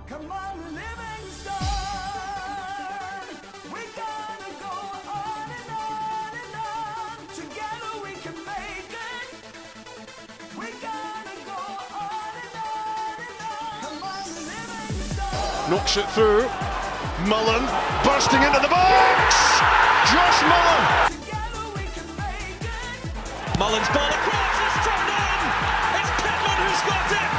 Come on, Livingston. We gotta go on and on and on. Together we can make it. We gotta go on and on and on. Come on, Livingston. Knocks it through. Mullen bursting into the box. Josh Mullen. Together we can make it. Mullen's ball across, it's turned in! It's Pittman who's got it!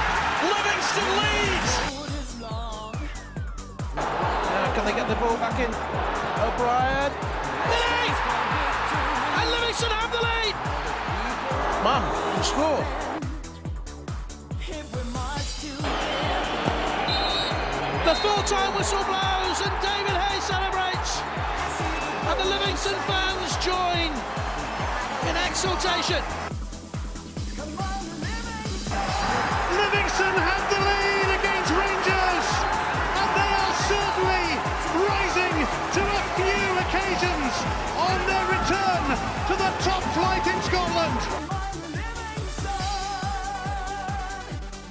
Livingston leads! Road is long. Can they get the ball back in? O'Brien. Lead! And Livingston have the lead! Man, can score. If we march together. The full-time whistle blows and David Hayes celebrates! And the Livingston fans join in exultation. Come on, Livingston. Livingston have the lead against Rangers, and they are certainly rising to a few occasions on their return to the top flight in Scotland. Come on, Livingston.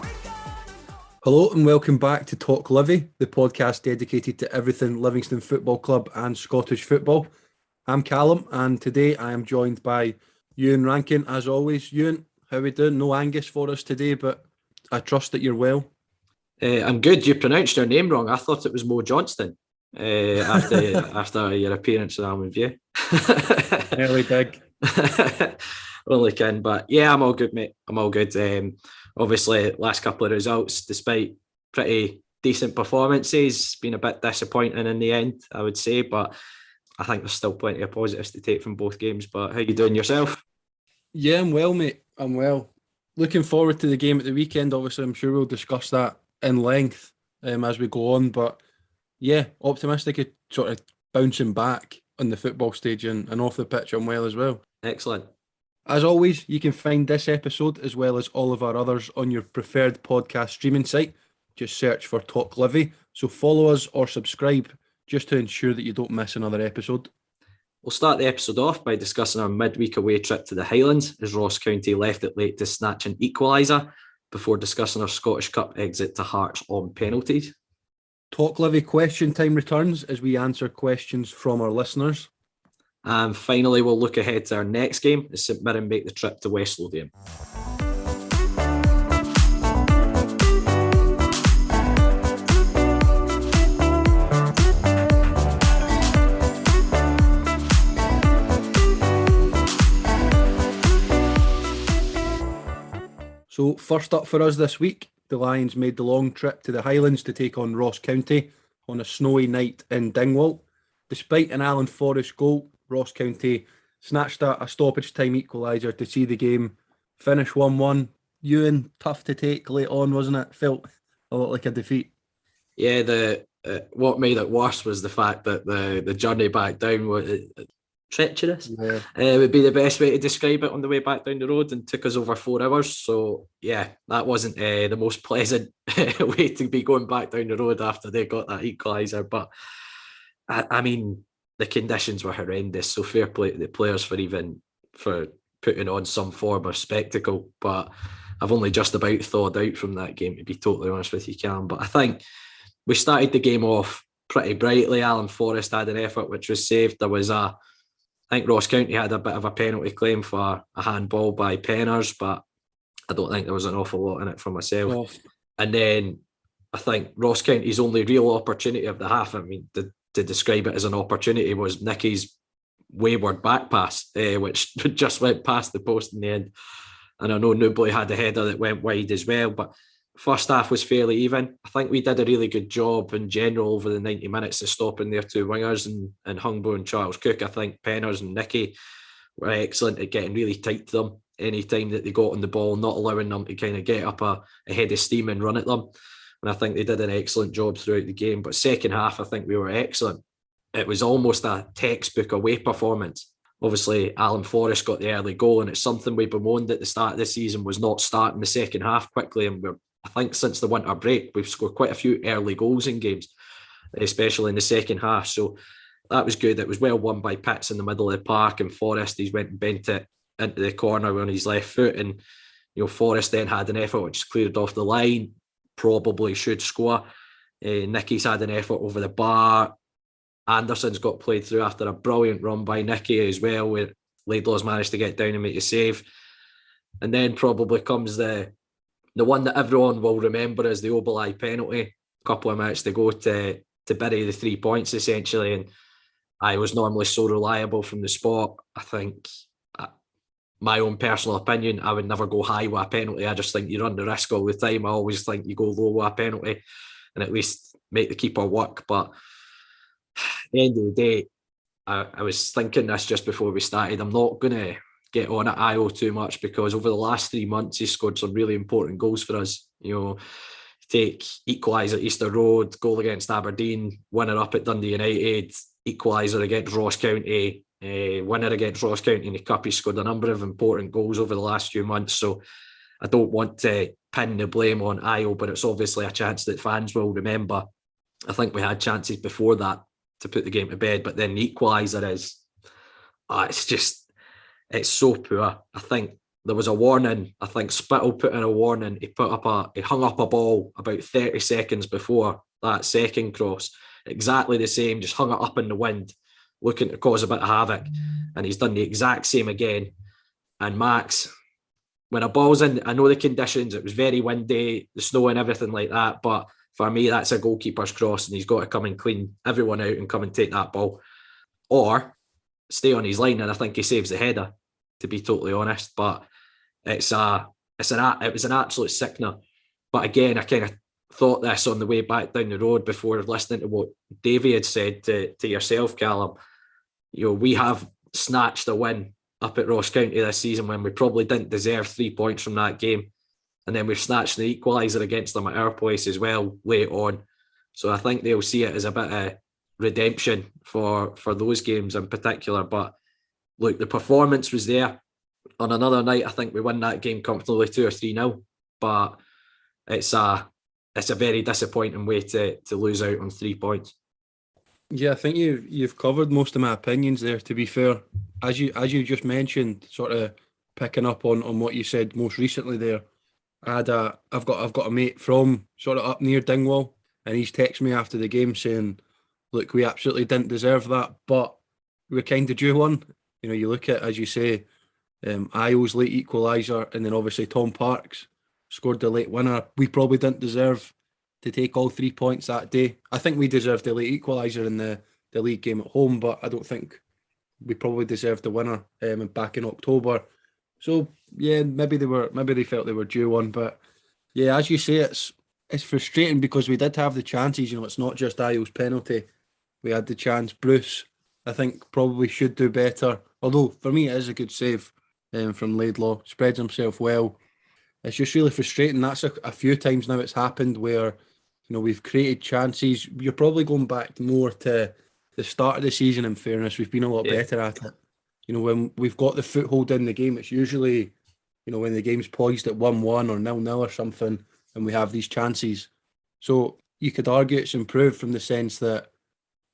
We gotta go. Hello and welcome back to Talk Livi, the podcast dedicated to everything Livingston Football Club and Scottish football. I'm Calum, and today I am joined by Euan Rankin, as always. Euan, how are we doing? No Angus for us today, but I trust that you're well. I'm good. You pronounced your name wrong. I thought it was Mo Johnston after your appearance in Almond View. Early dig. Only can, but yeah, I'm all good, mate. I'm all good. Obviously, last couple of results, despite pretty decent performances, been a bit disappointing in the end, I would say, but I think there's still plenty of positives to take from both games. But how you doing yourself? Yeah, I'm well, mate. I'm well. Looking forward to the game at the weekend. Obviously, I'm sure we'll discuss that in length as we go on. But yeah, optimistic at sort of bouncing back on the football stage and off the pitch. I'm well as well. Excellent. As always, you can find this episode as well as all of our others on your preferred podcast streaming site. Just search for Talk Livi. So follow us or subscribe just to ensure that you don't miss another episode. We'll start the episode off by discussing our midweek away trip to the Highlands as Ross County left it late to snatch an equaliser before discussing our Scottish Cup exit to Hearts on penalties. Talk Livi question time returns as we answer questions from our listeners. And finally, we'll look ahead to our next game as St Mirren make the trip to West Lothian. So first up for us this week, the Lions made the long trip to the Highlands to take on Ross County on a snowy night in Dingwall. Despite an Alan Forrest goal, Ross County snatched a stoppage time equaliser to see the game finish 1-1. Euan, tough to take late on, wasn't it? Felt a lot like a defeat. Yeah, what made it worse was the fact that the journey back down was treacherous. Yeah. Would be the best way to describe it on the way back down the road, and took us over 4 hours. So yeah, that wasn't the most pleasant way to be going back down the road after they got that equaliser. But I mean, the conditions were horrendous. So fair play to the players for putting on some form of spectacle. But I've only just about thawed out from that game, to be totally honest with you, Cam. But I think we started the game off pretty brightly. Alan Forrest had an effort which was saved. I think Ross County had a bit of a penalty claim for a handball by Penners, but I don't think there was an awful lot in it for myself. Oh. And then I think Ross County's only real opportunity of the half, I mean, to describe it as an opportunity, was Nicky's wayward back pass, which just went past the post in the end. And I know Newboy had a header that went wide as well, but first half was fairly even. I think we did a really good job in general over the 90 minutes of stopping their two wingers and Hungbo and Charles Cook. I think Penners and Nicky were excellent at getting really tight to them any time that they got on the ball, not allowing them to kind of get up a head of steam and run at them. And I think they did an excellent job throughout the game. But second half, I think we were excellent. It was almost a textbook away performance. Obviously, Alan Forrest got the early goal, and it's something we bemoaned at the start of the season, was not starting the second half quickly. And I think since the winter break, we've scored quite a few early goals in games, especially in the second half. So that was good. It was well won by Pitts in the middle of the park, and Forrest, he's went and bent it into the corner on his left foot. And, Forrest then had an effort which cleared off the line, probably should score. Nicky's had an effort over the bar. Anderson's got played through after a brilliant run by Nicky as well, where Laidlaw's managed to get down and make a save. And then probably comes the one that everyone will remember as the Obalai penalty. A couple of minutes to go to bury the 3 points, essentially. And I was normally so reliable from the spot. I think, my own personal opinion, I would never go high with a penalty. I just think you run the risk all the time. I always think you go low with a penalty and at least make the keeper work. But at the end of the day, I was thinking this just before we started. I'm not going to get on at Io too much because over the last 3 months, he scored some really important goals for us. You know, take equaliser at Easter Road, goal against Aberdeen, winner up at Dundee United, equaliser against Ross County, winner against Ross County in the Cup. He scored a number of important goals over the last few months. So I don't want to pin the blame on Io, but it's obviously a chance that fans will remember. I think we had chances before that to put the game to bed, but then the equaliser is, it's so poor. I think there was a warning. I think Spittle put in a warning. He hung up a ball about 30 seconds before that second cross. Exactly the same, just hung it up in the wind, looking to cause a bit of havoc. And he's done the exact same again. And Max, when a ball's in, I know the conditions, it was very windy, the snow and everything like that, but for me, that's a goalkeeper's cross and he's got to come and clean everyone out and come and take that ball. Or stay on his line, and I think he saves the header, to be totally honest. But it was an absolute sickener. But again, I kind of thought this on the way back down the road before listening to what Davey had said to yourself, Callum. You know, we have snatched a win up at Ross County this season when we probably didn't deserve 3 points from that game. And then we've snatched the equaliser against them at our place as well late on. So I think they'll see it as a bit of redemption for those games in particular. But look, the performance was there. On another night, I think we win that game comfortably 2 or 3-0. But it's a very disappointing way to lose out on 3 points. Yeah, I think you've covered most of my opinions there, to be fair. As you just mentioned, sort of picking up on what you said most recently there, I've got a mate from sort of up near Dingwall, and he's texted me after the game saying, look, we absolutely didn't deserve that, but we were kind of due one. You know, you look at, as you say, Io's late equaliser, and then obviously Tom Parks scored the late winner. We probably didn't deserve to take all 3 points that day. I think we deserved the late equaliser in the league game at home, but I don't think we probably deserved the winner back in October. So yeah, maybe they felt they were due one, but yeah, as you say, it's frustrating because we did have the chances. You know, it's not just Io's penalty. We had the chance. Bruce, I think, probably should do better. Although for me, it is a good save from Laidlaw. Spreads himself well. It's just really frustrating. That's a few times now it's happened where, you know, we've created chances. You're probably going back more to the start of the season. In fairness, we've been a lot better at it. You know, when we've got the foothold in the game, it's usually, you know, when the game's poised at 1-1 or 0-0 or something, and we have these chances. So you could argue it's improved from the sense that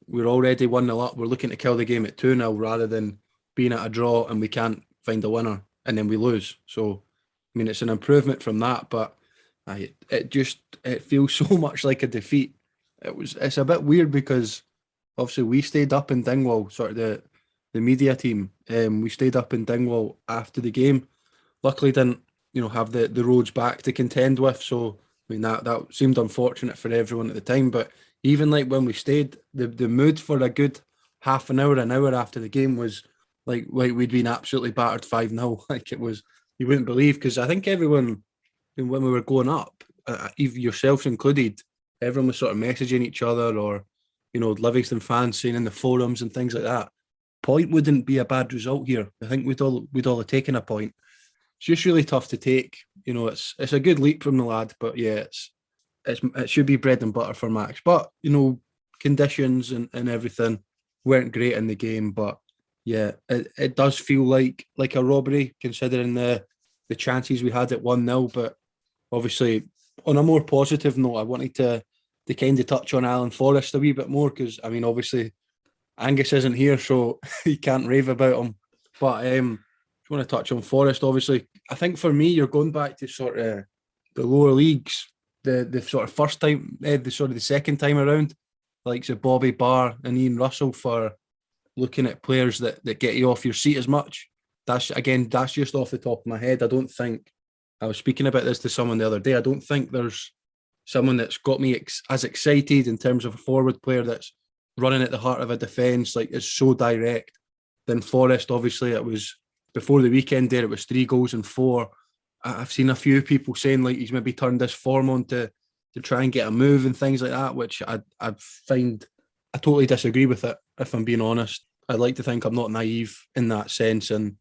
we're already 1-0 up. We're looking to kill the game at 2-0 rather than being at a draw and we can't find a winner and then we lose. So, I mean, it's an improvement from that, but it feels so much like a defeat. It's a bit weird because obviously we stayed up in Dingwall, sort of the media team. We stayed up in Dingwall after the game. Luckily didn't, you know, have the roads back to contend with. So, I mean, that seemed unfortunate for everyone at the time. But even like when we stayed, the mood for a good half an hour after the game was like we'd been absolutely battered 5-0. Like it was, you wouldn't believe, because I think everyone, when we were going up, even yourselves included, everyone was sort of messaging each other, or, you know, Livingston fans saying in the forums and things like that, point wouldn't be a bad result here. I think we'd all have taken a point. It's just really tough to take. You know, it's a good leap from the lad, but yeah, it should be bread and butter for Max. But, you know, conditions and everything weren't great in the game, but yeah, it does feel like a robbery considering the chances we had at 1-0. But obviously, on a more positive note, I wanted to kind of touch on Alan Forrest a wee bit more, because, I mean, obviously, Angus isn't here, so he can't rave about him. But I just want to touch on Forrest, obviously. I think for me, you're going back to sort of the lower leagues. the sort of first time, the second time around, like Bobby Barr and Ian Russell, for looking at players that get you off your seat as much. That's just off the top of my head. I don't think, I was speaking about this to someone the other day, I don't think there's someone that's got me as excited in terms of a forward player that's running at the heart of a defence, like is so direct, than Forrest. Obviously, it was before the weekend there, it was 3 goals and 4. I've seen a few people saying like he's maybe turned this form on to try and get a move and things like that, which I find, I totally disagree with it, if I'm being honest. I'd like to think I'm not naive in that sense. And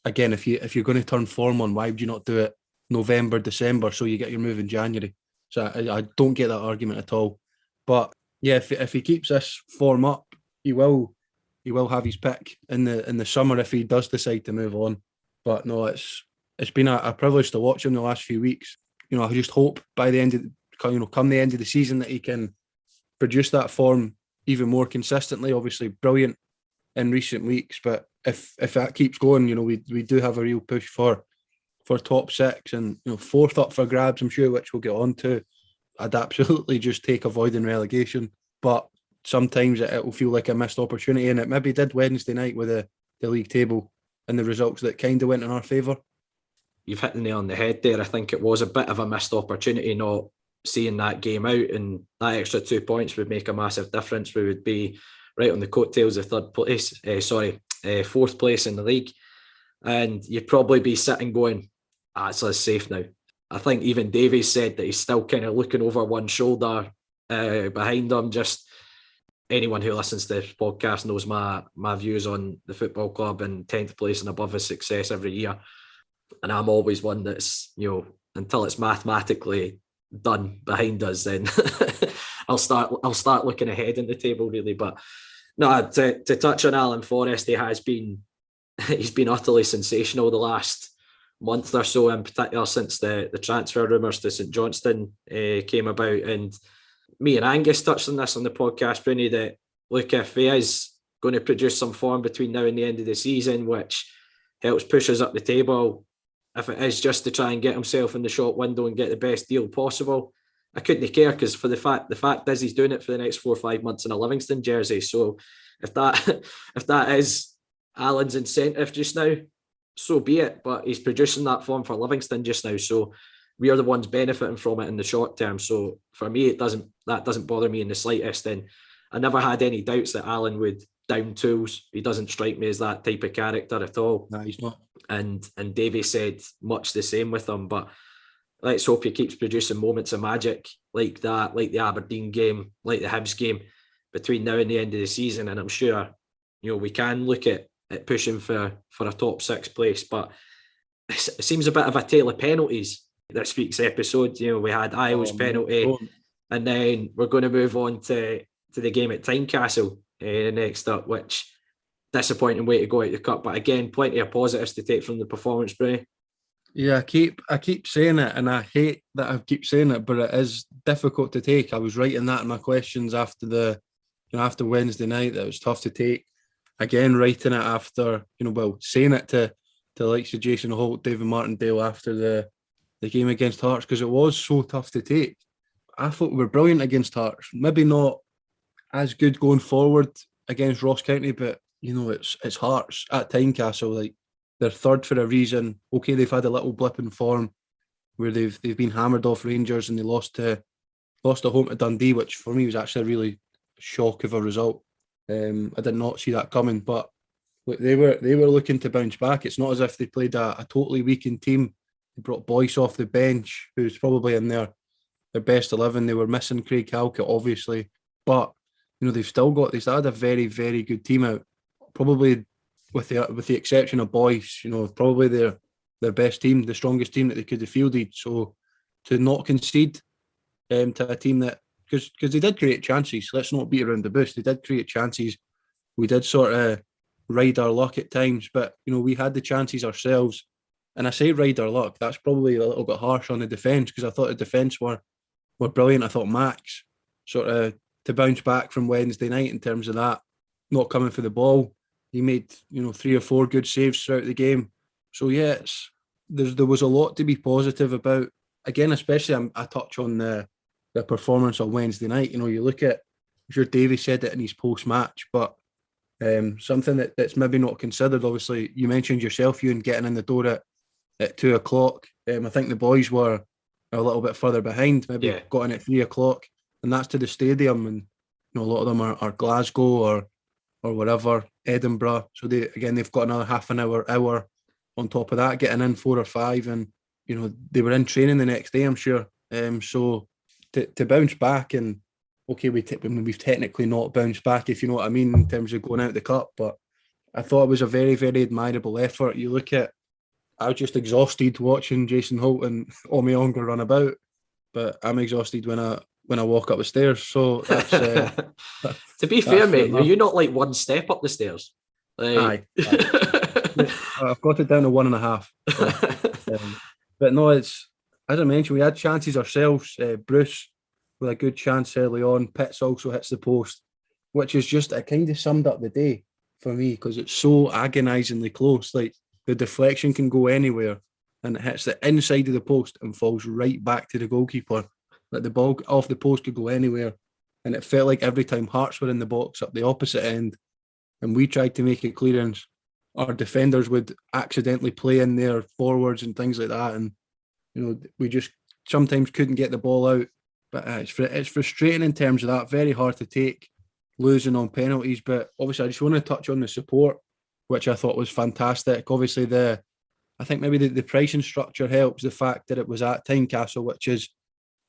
again, if you're going to turn form on, why would you not do it November, December, so you get your move in January? So I don't get that argument at all. But yeah, if he keeps this form up, he will have his pick in the summer if he does decide to move on. But no, it's been a privilege to watch him the last few weeks. I just hope by the end of come the end of the season that he can produce that form even more consistently. Obviously, brilliant in recent weeks, but if that keeps going, we do have a real push for top 6 and 4th up for grabs, I'm sure, which we'll get on to. I'd absolutely just take avoiding relegation, but sometimes it will feel like a missed opportunity, and it maybe did Wednesday night with the league table and the results that kind of went in our favour. You've hit the nail on the head there. I think it was a bit of a missed opportunity not seeing that game out, and that extra 2 points would make a massive difference. We would be right on the coattails of 4th place in the league, and you'd probably be sitting going, it's safe now. I think even Davies said that he's still kind of looking over one shoulder behind him. Just anyone who listens to this podcast knows my views on the football club and 10th place and above is success every year. And I'm always one that's, until it's mathematically done behind us, then I'll start looking ahead in the table, really. But no, to touch on Alan Forrest, he's been utterly sensational the last month or so, in particular since the transfer rumours to St Johnstone came about. And me and Angus touched on this on the podcast, Bruni, that look, if he is going to produce some form between now and the end of the season, which helps push us up the table, if it is just to try and get himself in the shop window and get the best deal possible, I couldn't care, because the fact is he's doing it for the next 4 or 5 months in a Livingston jersey. So if that is Alan's incentive just now, so be it. But he's producing that form for Livingston just now, so we are the ones benefiting from it in the short term. So for me, that doesn't bother me in the slightest. And I never had any doubts that Alan would down tools. He doesn't strike me as that type of character at all. No, he's not. And Davey said much the same with him. But let's hope he keeps producing moments of magic like that, like the Aberdeen game, like the Hibs game, between now and the end of the season. And I'm sure, we can look at pushing for a top 6 place. But it seems a bit of a tale of penalties this week's episode. We had Iowa's penalty, and then we're going to move on to the game at Tynecastle next up, which disappointing way to go out the cup. But again, plenty of positives to take from the performance, Bray. Yeah, I keep saying it, and I hate that I keep saying it, but it is difficult to take. I was writing that in my questions after after Wednesday night, that it was tough to take. Again, writing it after, saying it to the likes of Jason Holt, David Martindale after the game against Hearts, because it was so tough to take. I thought we were brilliant against Hearts. Maybe not as good going forward against Ross County, but it's Hearts at Tynecastle. Like, they're third for a reason. Okay, they've had a little blip in form where they've been hammered off Rangers and they lost at home to Dundee, which for me was actually a really shock of a result. I did not see that coming, but look, they were looking to bounce back. It's not as if they played a totally weakened team. They brought Boyce off the bench, who's probably in their best 11. They were missing Craig Halkett, obviously, but they still had a very, very good team out. Probably with the exception of Boyce, probably their best team, the strongest team that they could have fielded. So to not concede to a team that, because they did create chances. Let's not beat around the bush. They did create chances. We did sort of ride our luck at times, but we had the chances ourselves. And I say ride our luck, that's probably a little bit harsh on the defence, because I thought the defence were brilliant. I thought Max sort of to bounce back from Wednesday night in terms of that, not coming for the ball. He made 3 or 4 good saves throughout the game. So yeah, there was a lot to be positive about. again, especially I touch on the performance on Wednesday night. You know, you look at, I'm sure Davey said it in his post-match, but something that's maybe not considered. Obviously, you mentioned yourself, Euan, getting in the door at 2 o'clock. I think the boys were a little bit further behind, maybe got in at 3 o'clock, and that's to the stadium. And you know, a lot of them are Glasgow or whatever, Edinburgh. So they've got another half an hour on top of that, getting in 4 or 5, and you know, they were in training the next day, I'm sure. So to bounce back, and okay, we've technically not bounced back, if you know what I mean, in terms of going out the cup, but I thought it was a very, very admirable effort. You look at, I was just exhausted watching Jason Holt and Omi Ongar run about, but I'm exhausted when I walk up the stairs. So that's to be fair, mate, are you not like one step up the stairs? Like... Aye. I've got it down to 1.5. So, but no, it's, as I mentioned, we had chances ourselves. Bruce with a good chance early on. Pitts also hits the post, which is just, it kind of summed up the day for me, because it's so agonisingly close. Like, the deflection can go anywhere, and it hits the inside of the post and falls right back to the goalkeeper. Like, the ball off the post could go anywhere, and it felt like every time Hearts were in the box up the opposite end and we tried to make a clearance, our defenders would accidentally play in there forwards and things like that, and you know, we just sometimes couldn't get the ball out. But it's frustrating in terms of that. Very hard to take, losing on penalties. But obviously, I just want to touch on the support, which I thought was fantastic. Obviously, I think maybe the pricing structure helps. The fact that it was at Tynecastle, which is,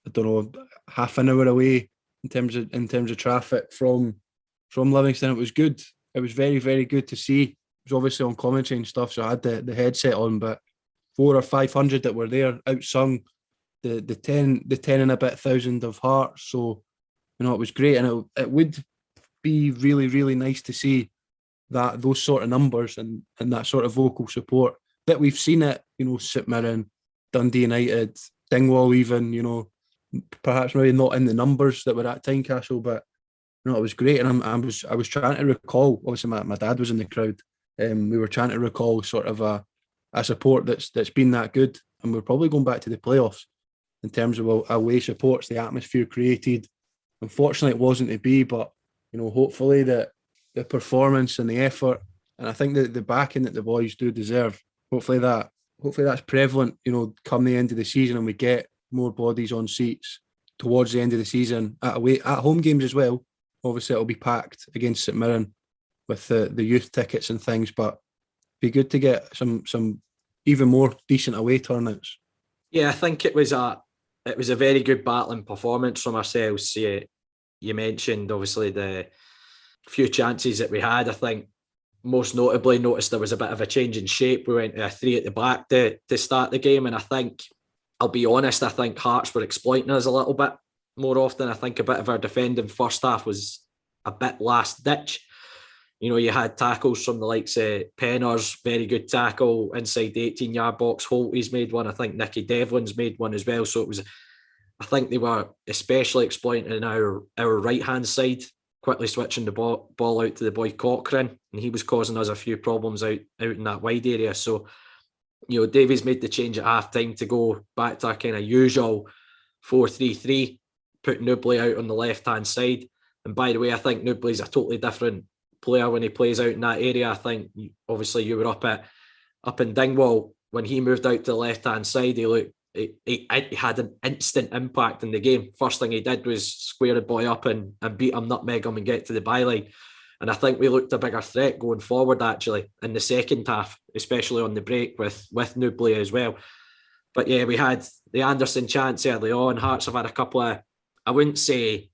I don't know, half an hour away in terms of traffic from Livingston. It was good. It was very, very good to see. It was obviously on commentary and stuff, so I had the headset on, but 400 or 500 that were there outsung the 10 and a bit thousand of Hearts. So, you know, it was great, and it would be really, really nice to see those sort of numbers and that sort of vocal support that we've seen at, you know, St Mirren, Dundee United, Dingwall even, you know, perhaps maybe not in the numbers that were at Tynecastle, but you know, it was great. And I was trying to recall, obviously my dad was in the crowd, we were trying to recall sort of a support that's been that good, and we're probably going back to the playoffs in terms of away supports, the atmosphere created. Unfortunately, it wasn't to be, but you know, hopefully the performance and the effort, and I think that the backing that the boys do deserve, hopefully that's prevalent, you know, come the end of the season, and we get more bodies on seats towards the end of the season at home games as well. Obviously, it'll be packed against St Mirren with the youth tickets and things, but it'd be good to get some even more decent away turnouts. Yeah, I think it was a very good battling performance from ourselves. You mentioned obviously the few chances that we had. I think most notably noticed there was a bit of a change in shape. We went to a 3 at the back to start the game, and I think, I'll be honest, I think Hearts were exploiting us a little bit more often. I think a bit of our defending first half was a bit last ditch. You know, you had tackles from the likes of Penners, very good tackle inside the 18-yard box. Holtby's made one. I think Nicky Devlin's made one as well. So it was, I think they were especially exploiting our right-hand side, quickly switching the ball out to the boy Cochrane, and he was causing us a few problems out in that wide area. So, you know, Davies made the change at half-time to go back to our kind of usual 4-3-3, put Nubley out on the left-hand side. And by the way, I think Nubley's a totally different player when he plays out in that area. I think, obviously, you were up in Dingwall. When he moved out to the left-hand side, he had an instant impact in the game. First thing he did was square the boy up and beat him, nutmeg him, and get to the byline. And I think we looked a bigger threat going forward, actually, in the second half, especially on the break with Nubley as well. But yeah, we had the Anderson chance early on. Hearts have had a couple of, I wouldn't say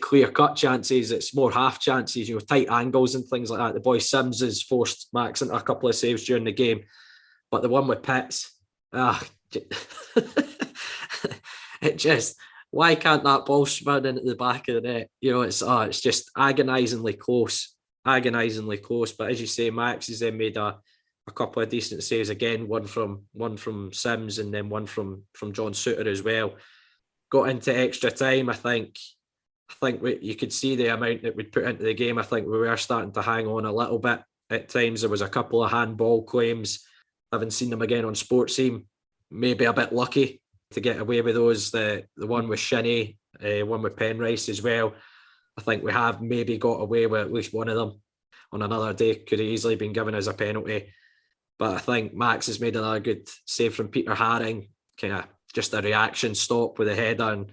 clear-cut chances. It's more half chances, you know, tight angles and things like that. The boy Sims has forced Max into a couple of saves during the game. But the one with Pitts, it just, why can't that ball spin into the back of the net? You know, it's just agonisingly close. But as you say, Max has then made a couple of decent saves again, one from Sims and then one from John Suter as well. Got into extra time. I think you could see the amount that we'd put into the game. I think we were starting to hang on a little bit at times. There was a couple of handball claims. I haven't seen them again on Sports Team. Maybe a bit lucky to get away with those. The one with Shinnie, one with Penrice as well. I think we have maybe got away with at least one of them. On another day, could have easily been given as a penalty. But I think Max has made another good save from Peter Haring. Kind of just a reaction stop with a header. And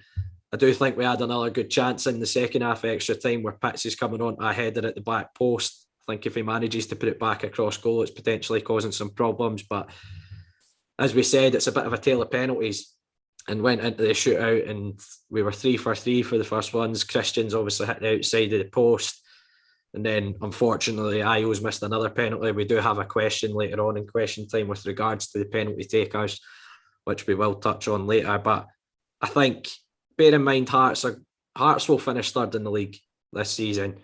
I do think we had another good chance in the second half extra time where Pitts is coming on a header at the back post. I think if he manages to put it back across goal, it's potentially causing some problems. But as we said, it's a bit of a tale of penalties, and went into the shootout and we were 3 for 3 for the first ones. Christian's obviously hit the outside of the post. And then, unfortunately, Io's missed another penalty. We do have a question later on in question time with regards to the penalty takers, which we will touch on later. But I think, bear in mind, Hearts will finish third in the league this season.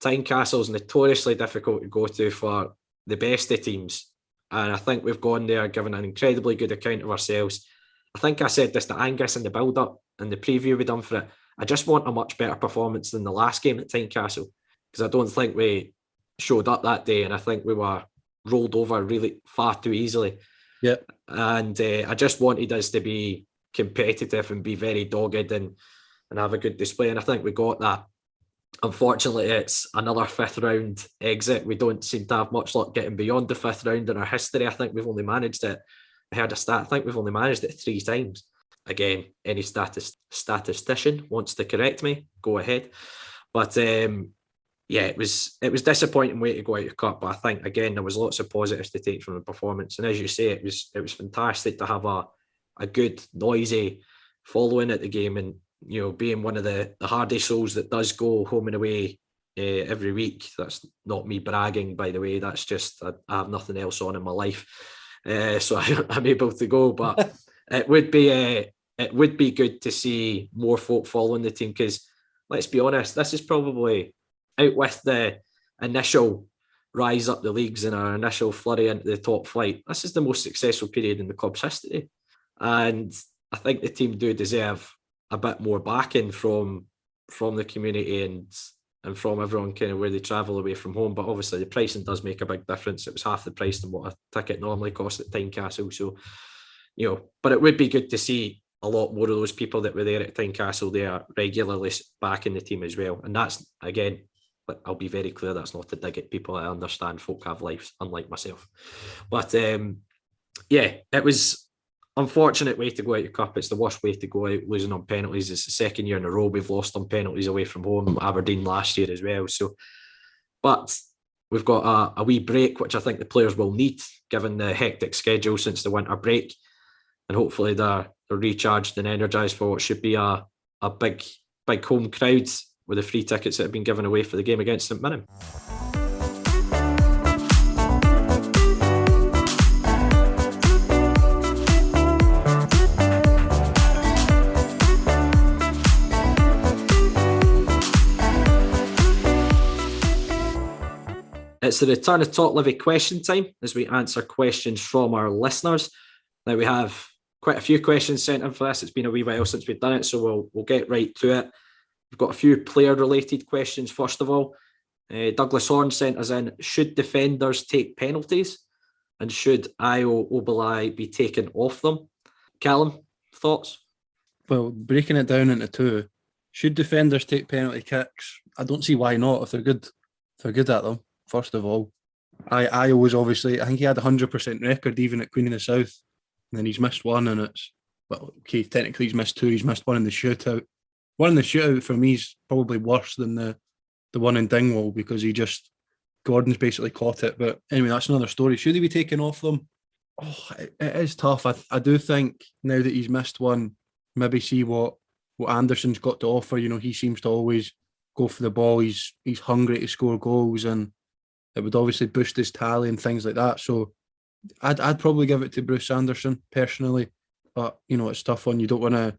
Tynecastle is notoriously difficult to go to for the best of teams. And I think we've gone there giving an incredibly good account of ourselves. I think I said this to Angus in the build-up and the preview we done for it. I just want a much better performance than the last game at Tynecastle, because I don't think we showed up that day, and I think we were rolled over really far too easily. Yeah. And I just wanted us to be competitive and be very dogged and have a good display, and I think we got that. Unfortunately, it's another 5th round exit. We don't seem to have much luck getting beyond the 5th round in our history. I think we've only managed it, I heard a stat, I think we've only managed it 3 times. Again, any statistician wants to correct me, go ahead. But yeah, it was disappointing way to go out of cup, but I think again there was lots of positives to take from the performance. And as you say, it was fantastic to have a good noisy following at the game, and being one of the hardy souls that does go home and away every week. That's not me bragging, by the way. That's just I have nothing else on in my life, so I'm able to go. But it would be good to see more folk following the team, because let's be honest, this is probably, out with the initial rise up the leagues and our initial flurry into the top flight, this is the most successful period in the club's history. And I think the team do deserve a bit more backing from the community and from everyone kind of where they travel away from home. But obviously the pricing does make a big difference. It was half the price than what a ticket normally costs at Tynecastle. So, but it would be good to see a lot more of those people that were there at Tynecastle there regularly backing the team as well. And that's, again, I'll be very clear, that's not to dig at people. I understand folk have lives, unlike myself. But yeah, it was unfortunate way to go out of cup. It's the worst way to go out, losing on penalties. It's the second year in a row we've lost on penalties away from home. Aberdeen last year as well. So, but we've got a wee break, which I think the players will need, given the hectic schedule since the winter break. And hopefully they're recharged and energised for what should be a big home crowd with the free tickets that have been given away for the game against St Mirren. It's the return of Talk Livi question time as we answer questions from our listeners. Now we have quite a few questions sent in for this. It's been a wee while since we've done it, so we'll get right to it. We've got a few player-related questions. First of all, Douglas Horn sent us in, should defenders take penalties? And should Ayo Obilai be taken off them? Calum, thoughts? Well, breaking it down into 2, should defenders take penalty kicks? I don't see why not if they're good. If they're good at them, first of all. Ayo was obviously, I think he had a 100% record even at Queen of the South. And then he's missed one, and it's, well, okay, technically he's missed 2. He's missed one in the shootout. One in the shootout for me is probably worse than the one in Dingwall, because Gordon's basically caught it. But anyway, that's another story. Should he be taken off them? Oh, it is tough. I do think now that he's missed one, maybe see what Anderson's got to offer. He seems to always go for the ball. He's hungry to score goals, and it would obviously boost his tally and things like that. So I'd probably give it to Bruce Anderson personally. But it's a tough one. You don't want to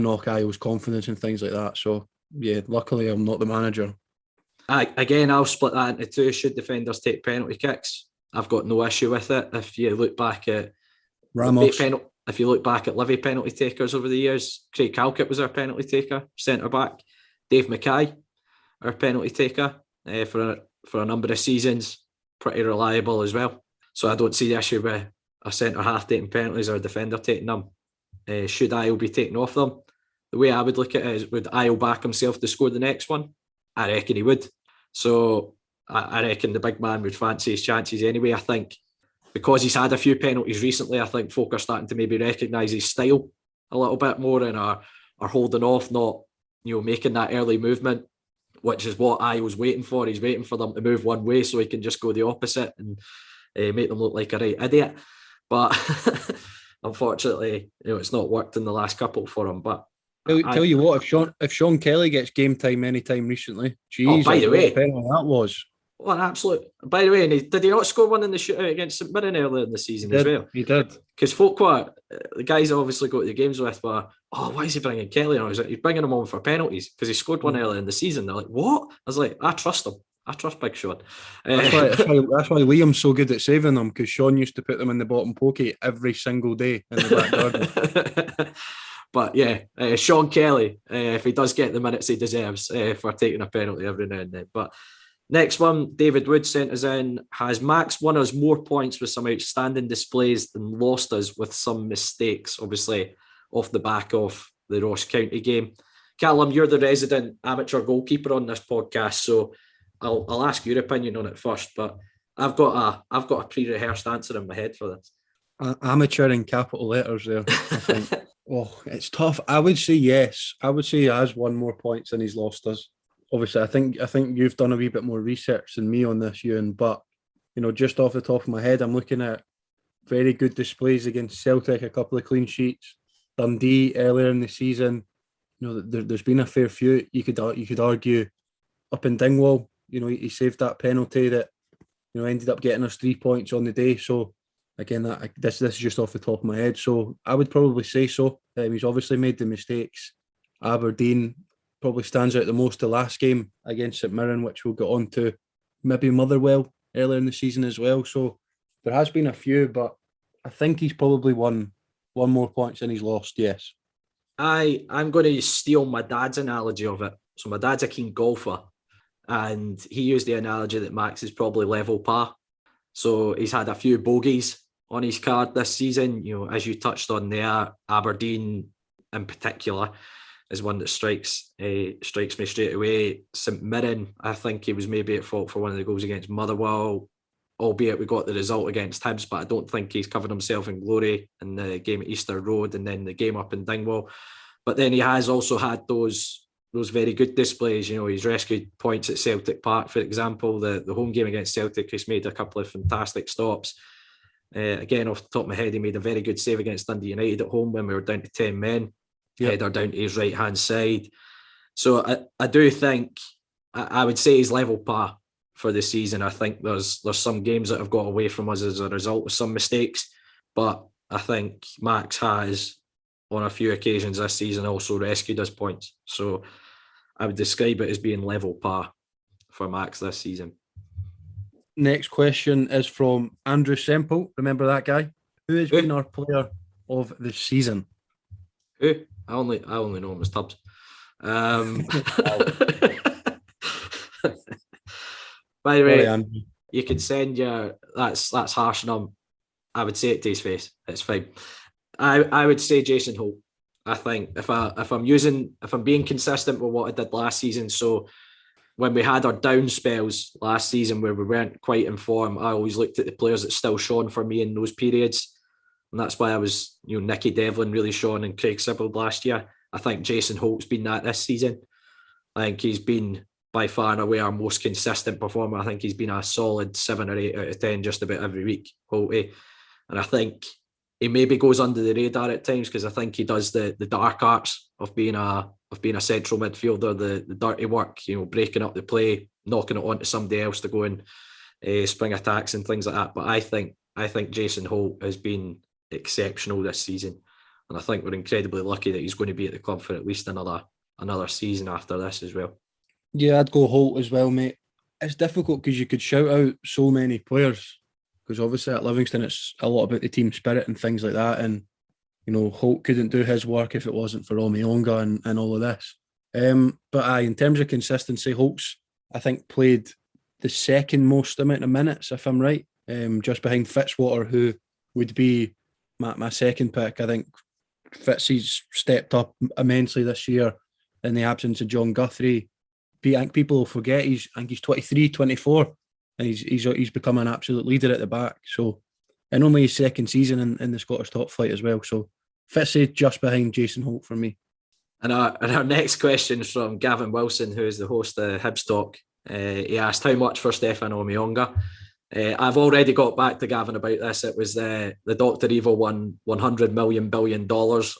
knock Ayo's confidence and things like that. So yeah, luckily I'm not the manager. Again, I'll split that into 2. Should defenders take penalty kicks? I've got no issue with it. If you look back at Ramos, if you look back at Livi penalty takers over the years, Craig Halkett was our penalty taker, centre back. Dave Mackay, our penalty taker for a number of seasons, pretty reliable as well. So I don't see the issue with a centre half taking penalties or a defender taking them. should Isle be taken off them? The way I would look at it is, would Isle back himself to score the next one? I reckon he would. So I reckon the big man would fancy his chances anyway. I think because he's had a few penalties recently, I think folk are starting to maybe recognise his style a little bit more and are holding off, not making that early movement, which is what I was waiting for. He's waiting for them to move one way so he can just go the opposite and make them look like a right idiot. But unfortunately, it's not worked in the last couple for him. But Tell you what, if Sean Kelly gets game time anytime recently, geez, by the way, that was. Well, an absolute. By the way, did he not score one in the shootout against St Mirren earlier in the season as well? He did. Because folk were, the guys I obviously go to the games with were, why is he bringing Kelly on? He's bringing him on for penalties because he scored one earlier in the season. They're like, what? I was like, I trust him. I trust Big Sean. That's why Liam's so good at saving them, because Sean used to put them in the bottom pokey every single day in the back garden. But yeah, Sean Kelly, if he does get the minutes he deserves for taking a penalty every now and then. But next one, David Wood sent us in. Has Max won us more points with some outstanding displays than lost us with some mistakes? Obviously, off the back of the Ross County game. Calum, you're the resident amateur goalkeeper on this podcast, so I'll ask your opinion on it first. But I've got a pre-rehearsed answer in my head for this. Amateur in capital letters there, I think. Oh, it's tough. I would say yes. I would say he has won more points than he's lost us. Obviously, I think you've done a wee bit more research than me on this, Euan. But just off the top of my head, I'm looking at very good displays against Celtic, a couple of clean sheets. Dundee earlier in the season. There's been a fair few. You could argue up in Dingwall. He saved that penalty that ended up getting us 3 points on the day. So again, this is just off the top of my head. So I would probably say so. He's obviously made the mistakes. Aberdeen probably stands out the most the last game against St Mirren, which we'll get on to. Maybe Motherwell earlier in the season as well. So there has been a few, but I think he's probably won more points than he's lost, yes. I'm going to steal my dad's analogy of it. So my dad's a keen golfer, and he used the analogy that Max is probably level par. So he's had a few bogeys on his card this season. As you touched on there, Aberdeen in particular is one that strikes me straight away. St Mirren, I think he was maybe at fault for one of the goals against Motherwell, albeit we got the result against Hibs, but I don't think he's covered himself in glory in the game at Easter Road and then the game up in Dingwall. But then he has also had those very good displays. He's rescued points at Celtic Park, for example. The home game against Celtic, he's made a couple of fantastic stops. Again, off the top of my head, he made a very good save against Dundee United at home when we were down to 10 men. Header down to his right-hand side. So I do think, I would say he's level par for the season. I think there's some games that have got away from us as a result of some mistakes. But I think Max has, on a few occasions this season, also rescued us points. So I would describe it as being level par for Max this season. Next question is from Andrew Semple. Remember that guy? Who has been our player of the season? Who? I only know him as Tubbs. By the way, you can send your that's harsh on him. I would say it to his face. It's fine. I would say Jason Holt. I think if I'm being consistent with what I did last season, so when we had our down spells last season where we weren't quite in form, I always looked at the players that still shone for me in those periods. And that's why I was, Nicky Devlin really shone and Craig Sibbald last year. I think Jason Holt's been that this season. I think he's been by far and away our most consistent performer. I think he's been a solid 7 or 8 out of 10 just about every week, Holty. And I think he maybe goes under the radar at times because I think he does the dark arts of being a central midfielder, the dirty work, breaking up the play, knocking it onto somebody else to go and spring attacks and things like that. But I think Jason Holt has been exceptional this season, and I think we're incredibly lucky that he's going to be at the club for at least another season after this as well. Yeah, I'd go Holt as well, mate. It's difficult because you could shout out so many players, because obviously at Livingston it's a lot about the team spirit and things like that, and Holt couldn't do his work if it wasn't for Omionga and all of this. But in terms of consistency, Holt's, I think, played the second most amount of minutes, if I'm right, just behind Fitzwater, who would be my second pick. I think Fitzy's stepped up immensely this year in the absence of John Guthrie. I think people will forget I think he's 23, 24, and he's become an absolute leader at the back. So, and only his second season in the Scottish top flight as well. So Fitzy just behind Jason Holt for me. And our next question is from Gavin Wilson, who is the host of Hibs Talk. He asked how much for Stefan Omiyonga. I've already got back to Gavin about this. It was the Dr. Evil won $100 billion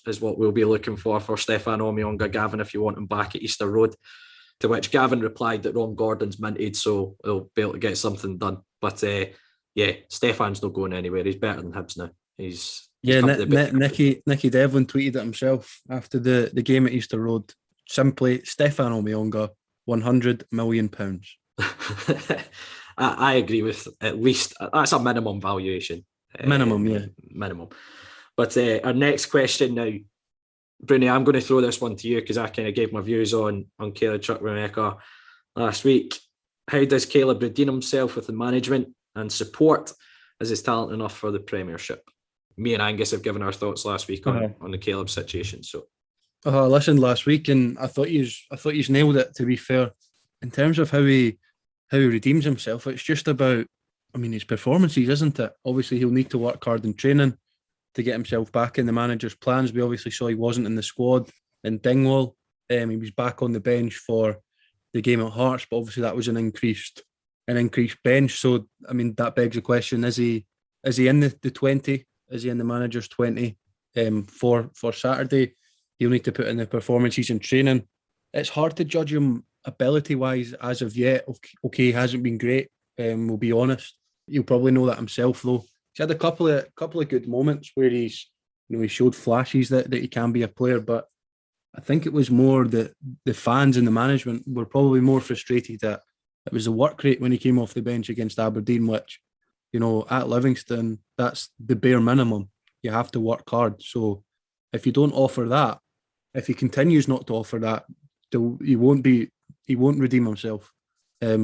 is what we'll be looking for Stefan Omiyonga, Gavin, if you want him back at Easter Road. To which Gavin replied that Ron Gordon's minted, so he'll be able to get something done. But Stefan's not going anywhere. He's better than Hibs now. Nicky Devlin tweeted it himself after the game at Easter Road. Simply, Stefan Omiyonga, £100 million. I agree with at least that's a minimum valuation. Minimum. But our next question now, Bruni, I'm going to throw this one to you because I kind of gave my views on Caleb Chukwuemeka last week. How does Caleb redeem himself with the management and support? Is his talent enough for the Premiership? Me and Angus have given our thoughts last week on the Caleb situation. So I listened last week and I thought he's nailed it, to be fair. In terms of how he redeems himself, it's just about, his performances, isn't it? Obviously, he'll need to work hard in training to get himself back in the manager's plans. We obviously saw he wasn't in the squad in Dingwall. He was back on the bench for the game at Hearts, but obviously that was an increased bench. So, that begs the question, is he in the 20? Is he in the manager's 20 for Saturday? He'll need to put in the performances in training. It's hard to judge him ability-wise as of yet. Okay, he hasn't been great, we'll be honest. He'll probably know that himself, though. He's had a couple of good moments where he showed flashes that he can be a player, but I think it was more the fans and the management were probably more frustrated that it was the work rate when he came off the bench against Aberdeen, which, at Livingston, that's the bare minimum. You have to work hard. So if you don't offer that, if he continues not to offer that, he won't redeem himself.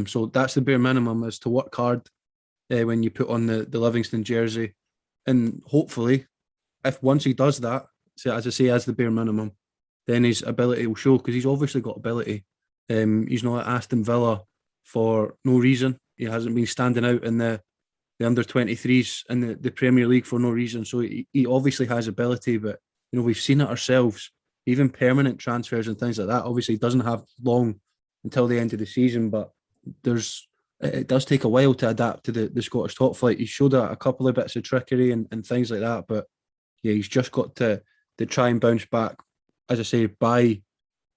So that's the bare minimum, is to work hard when you put on the Livingston jersey. And hopefully, if once he does that, so as I say, as the bare minimum, then his ability will show, because he's obviously got ability. He's not at Aston Villa for no reason. He hasn't been standing out in the under-23s in the Premier League for no reason. So he obviously has ability, but we've seen it ourselves. Even permanent transfers and things like that obviously doesn't have long until the end of the season, but it does take a while to adapt to the Scottish top flight. He showed a couple of bits of trickery and things like that, but he's just got to try and bounce back, as I say, by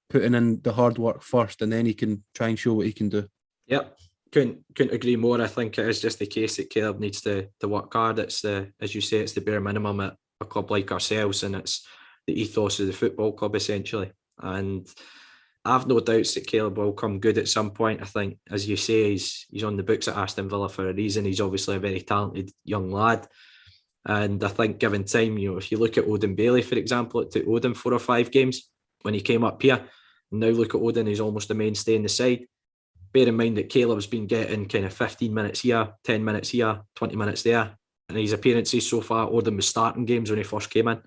putting in the hard work first, and then he can try and show what he can do. Yep. Couldn't agree more. I think it is just the case that Caleb needs to work hard. It's as you say, it's the bare minimum at a club like ourselves, and it's the ethos of the football club essentially. And I've no doubts that Caleb will come good at some point. I think, as you say, he's on the books at Aston Villa for a reason. He's obviously a very talented young lad, and I think given time, if you look at Odin Bailey, for example, it took Odin 4 or 5 games when he came up here. And now look at Odin; he's almost a mainstay in the side. Bear in mind that Caleb's been getting kind of 15 minutes here, 10 minutes here, 20 minutes there. And his appearances so far, Odin was starting games when he first came in.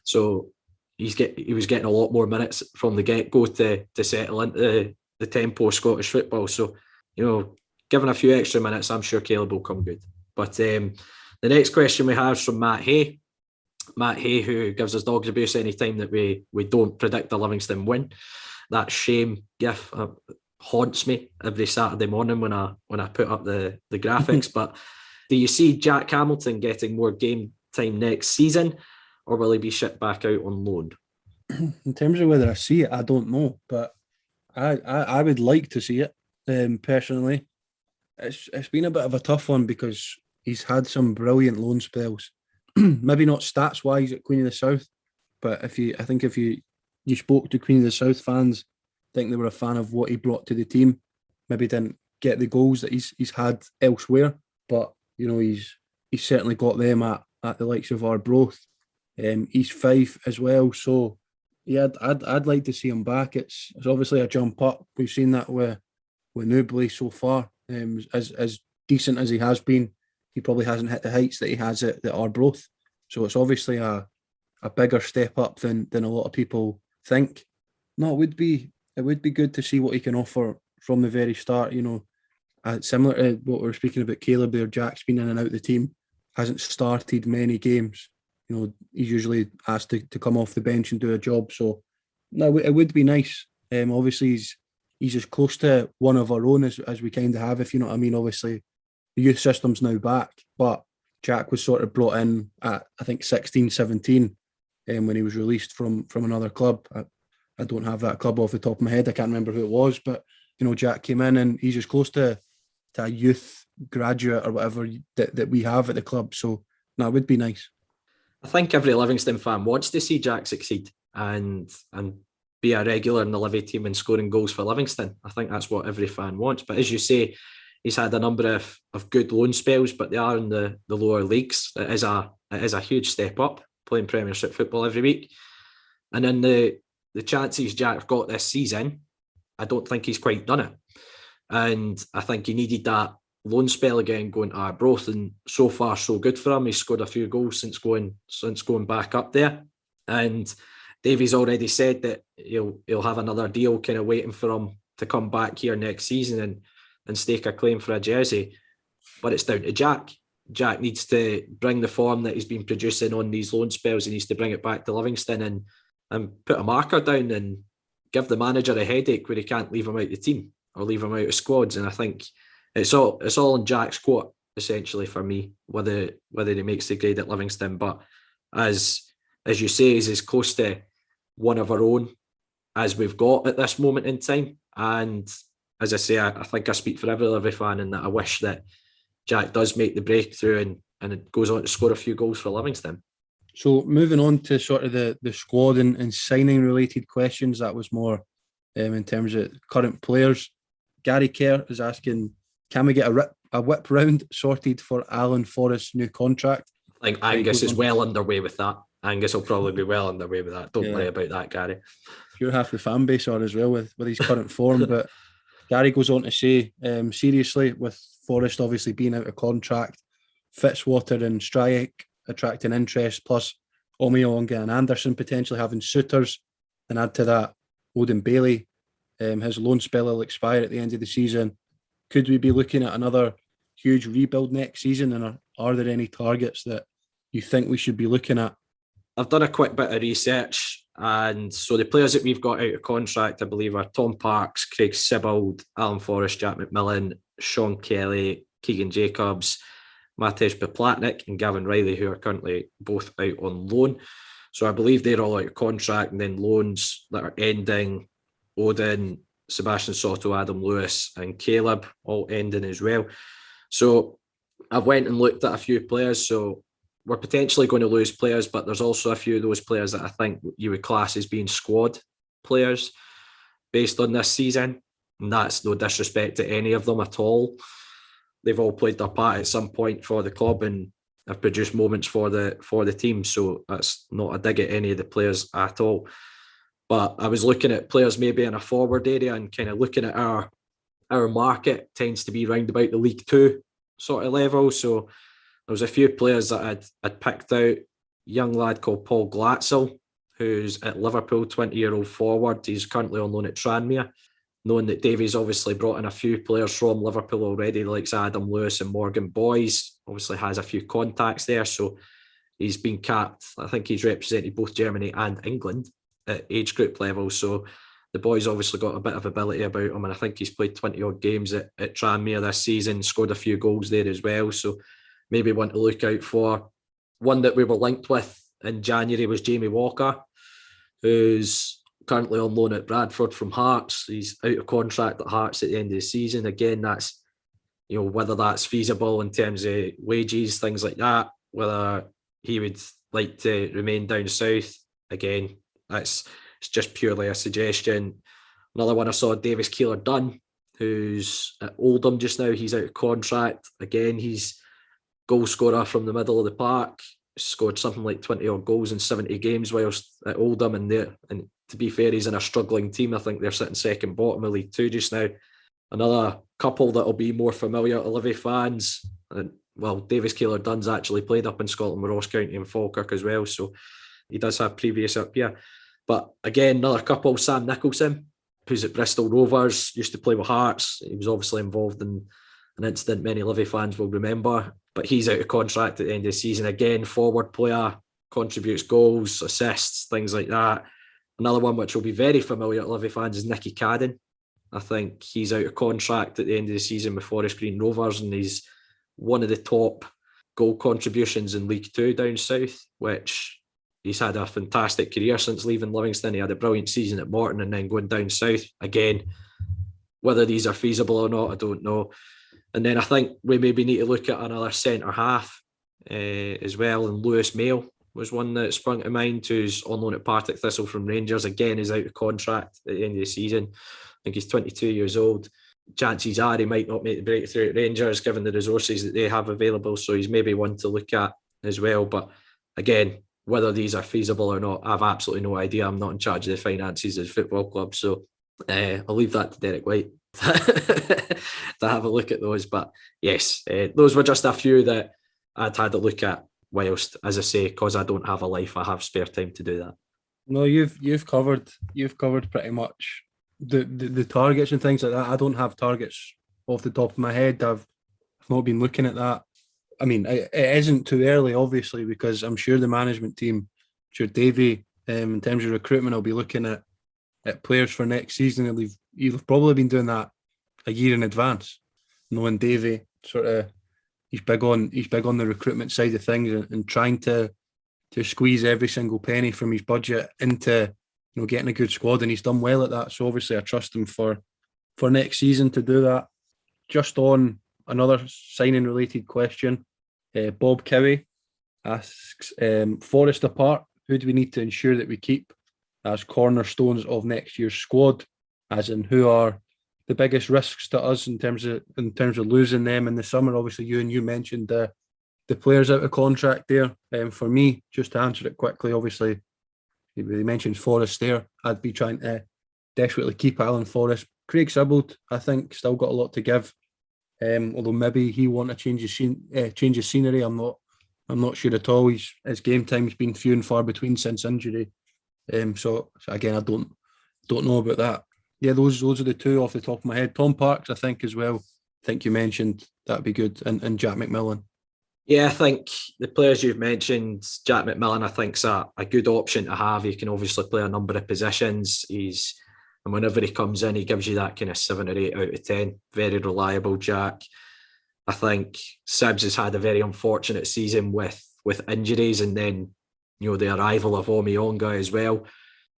So he was getting a lot more minutes from the get-go to settle into the tempo of Scottish football. So, given a few extra minutes, I'm sure Caleb will come good. But the next question we have is from Matt Hay. Matt Hay, who gives us dog's abuse any time that we don't predict the Livingston win. That shame gif haunts me every Saturday morning when I put up the graphics. But do you see Jack Hamilton getting more game time next season, or will he be shipped back out on loan? In terms of whether I see it, I don't know, but I would like to see it. Personally, it's been a bit of a tough one because he's had some brilliant loan spells. Maybe not stats wise at Queen of the South, but if you spoke to Queen of the South fans, I think they were a fan of what he brought to the team. Maybe didn't get the goals that he's had elsewhere, but he's certainly got them at the likes of Arbroath, East Fife as well. So yeah, I'd like to see him back. It's obviously a jump up. We've seen that with Newbley so far. As decent as he has been, he probably hasn't hit the heights that he has at Arbroath. So it's obviously a a bigger step up than a lot of people think. No, it would be good to see what he can offer from the very start. Similar to what we were speaking about, Caleb there, Jack's been in and out of the team, hasn't started many games. He's usually asked to come off the bench and do a job. So, no, it would be nice. Obviously, he's as close to one of our own as we kind of have, if you know what I mean. Obviously, the youth system's now back, but Jack was sort of brought in at, I think, 16, 17 when he was released from another club. I don't have that club off the top of my head. I can't remember who it was, but, Jack came in and he's as close to a youth graduate or whatever that we have at the club. So, no, it would be nice. I think every Livingston fan wants to see Jack succeed and be a regular in the Livy team and scoring goals for Livingston. I think that's what every fan wants. But as you say, he's had a number of good loan spells, but they are in the lower leagues. It is a huge step up, playing Premiership football every week. And in the chances Jack's got this season, I don't think he's quite done it. And I think he needed that loan spell again going to Arbroath, and so far so good for him. He's scored a few goals since going back up there. And Davy's already said that he'll have another deal kind of waiting for him to come back here next season and stake a claim for a jersey. But it's down to Jack. Jack needs to bring the form that he's been producing on these loan spells. He needs to bring it back to Livingston and put a marker down and give the manager a headache where he can't leave him out the team or leave him out of squads. And I think it's all in Jack's court, essentially, for me, whether he makes the grade at Livingston. But as you say, he's as close to one of our own as we've got at this moment in time. And as I say, I think I speak for every fan in that I wish that Jack does make the breakthrough and it goes on to score a few goals for Livingston. So moving on to sort of the squad and signing related questions, that was more in terms of current players. Gary Kerr is asking, can we get a whip round sorted for Alan Forrest's new contract? I think Angus is well underway with that. Angus will probably be well underway with that. Don't worry about that, Gary. Sure, half the fan base are as well with his current form. But Gary goes on to say, seriously, with Forrest obviously being out of contract, Fitzwater and Stryek attracting interest, plus Omiyonga and Anderson potentially having suitors, and add to that Odin Bailey, his loan spell will expire at the end of the season. Could we be looking at another huge rebuild next season? And are there any targets that you think we should be looking at? I've done a quick bit of research, and so the players that we've got out of contract, I believe, are Tom Parks, Craig Sibbald, Alan Forrest, Jack McMillan, Sean Kelly, Keegan Jacobs, Matej Poplatnik and Gavin Riley, who are currently both out on loan. So I believe they're all out of contract, and then loans that are ending, Odin, Sebastian Soto, Adam Lewis and Caleb all ending as well. So I've went and looked at a few players. So we're potentially going to lose players, but there's also a few of those players that I think you would class as being squad players based on this season. And that's no disrespect to any of them at all. They've all played their part at some point for the club and have produced moments for the team. So that's not a dig at any of the players at all. But I was looking at players maybe in a forward area and kind of looking at our market tends to be round about the League Two sort of level. So there was a few players that I'd picked out. Young lad called Paul Glatzel, who's at Liverpool, 20-year-old forward. He's currently on loan at Tranmere. Knowing that Davies obviously brought in a few players from Liverpool already, like Adam Lewis and Morgan Boys, obviously has a few contacts there. So he's been capped. I think he's represented both Germany and England at age group level. So the boy's obviously got a bit of ability about him. And I think he's played 20-odd games at Tranmere this season, scored a few goals there as well. So maybe want to look out for. One that we were linked with in January was Jamie Walker, who's currently on loan at Bradford from Hearts. He's out of contract at Hearts at the end of the season. Again, that's, whether that's feasible in terms of wages, things like that, whether he would like to remain down south. Again, it's just purely a suggestion. Another one I saw, Davis Keeler-Dunn, who's at Oldham just now. He's out of contract. Again, he's goal scorer from the middle of the park. Scored something like 20-odd goals in 70 games whilst at Oldham. And to be fair, he's in a struggling team. I think they're sitting second bottom of League Two just now. Another couple that'll be more familiar to Livy fans. And, well, Davis Keeler-Dunn's actually played up in Scotland with Ross County and Falkirk as well. So he does have previous up here. But again, another couple, Sam Nicholson, who's at Bristol Rovers, used to play with Hearts. He was obviously involved in an incident many Livy fans will remember, but he's out of contract at the end of the season. Again, forward player, contributes goals, assists, things like that. Another one which will be very familiar to Livy fans is Nicky Cadden. I think he's out of contract at the end of the season with Forest Green Rovers, and he's one of the top goal contributions in League Two down south, which he's had a fantastic career since leaving Livingston. He had a brilliant season at Morton and then going down south. Again, whether these are feasible or not, I don't know. And then I think we maybe need to look at another centre-half as well, and Lewis Mayo was one that sprung to mind, who's on loan at Partick Thistle from Rangers. Again, is out of contract at the end of the season. I think he's 22 years old. Chances are he might not make the breakthrough at Rangers given the resources that they have available, so he's maybe one to look at as well. But again, whether these are feasible or not, I've absolutely no idea. I'm not in charge of the finances of the football club, so I'll leave that to Derek White to have a look at those. But yes, those were just a few that I'd had a look at, whilst, as I say, because I don't have a life, I have spare time to do that. No, you've covered pretty much the targets and things like that. I don't have targets off the top of my head. I've not been looking at that. I mean, it isn't too early, obviously, because I'm sure the management team, sure Davey, in terms of recruitment, will be looking at players for next season. You've probably been doing that a year in advance, knowing Davey sort of he's big on the recruitment side of things and trying to squeeze every single penny from his budget into getting a good squad, and he's done well at that. So obviously I trust him for next season to do that. Just on another signing related question, Bob Cowie asks, Forest apart, who do we need to ensure that we keep as cornerstones of next year's squad? As in, who are the biggest risks to us in terms of losing them in the summer? Obviously, you mentioned the players out of contract there. For me, just to answer it quickly, obviously, he mentioned Forest there. I'd be trying to desperately keep Alan Forrest. Craig Sibbald, I think, still got a lot to give. Although maybe he want to change his scenery. I'm not sure at all. His game time's been few and far between since injury. So again, I don't know about that. Yeah, those are the two off the top of my head. Tom Parks, I think, as well. I think you mentioned that'd be good, and Jack McMillan. Yeah, I think the players you've mentioned, Jack McMillan, I think's a good option to have. He can obviously play a number of positions. And whenever he comes in, he gives you that kind of 7 or 8 out of 10. Very reliable, Jack. I think Sibs has had a very unfortunate season with injuries, and then the arrival of Omiyonga as well,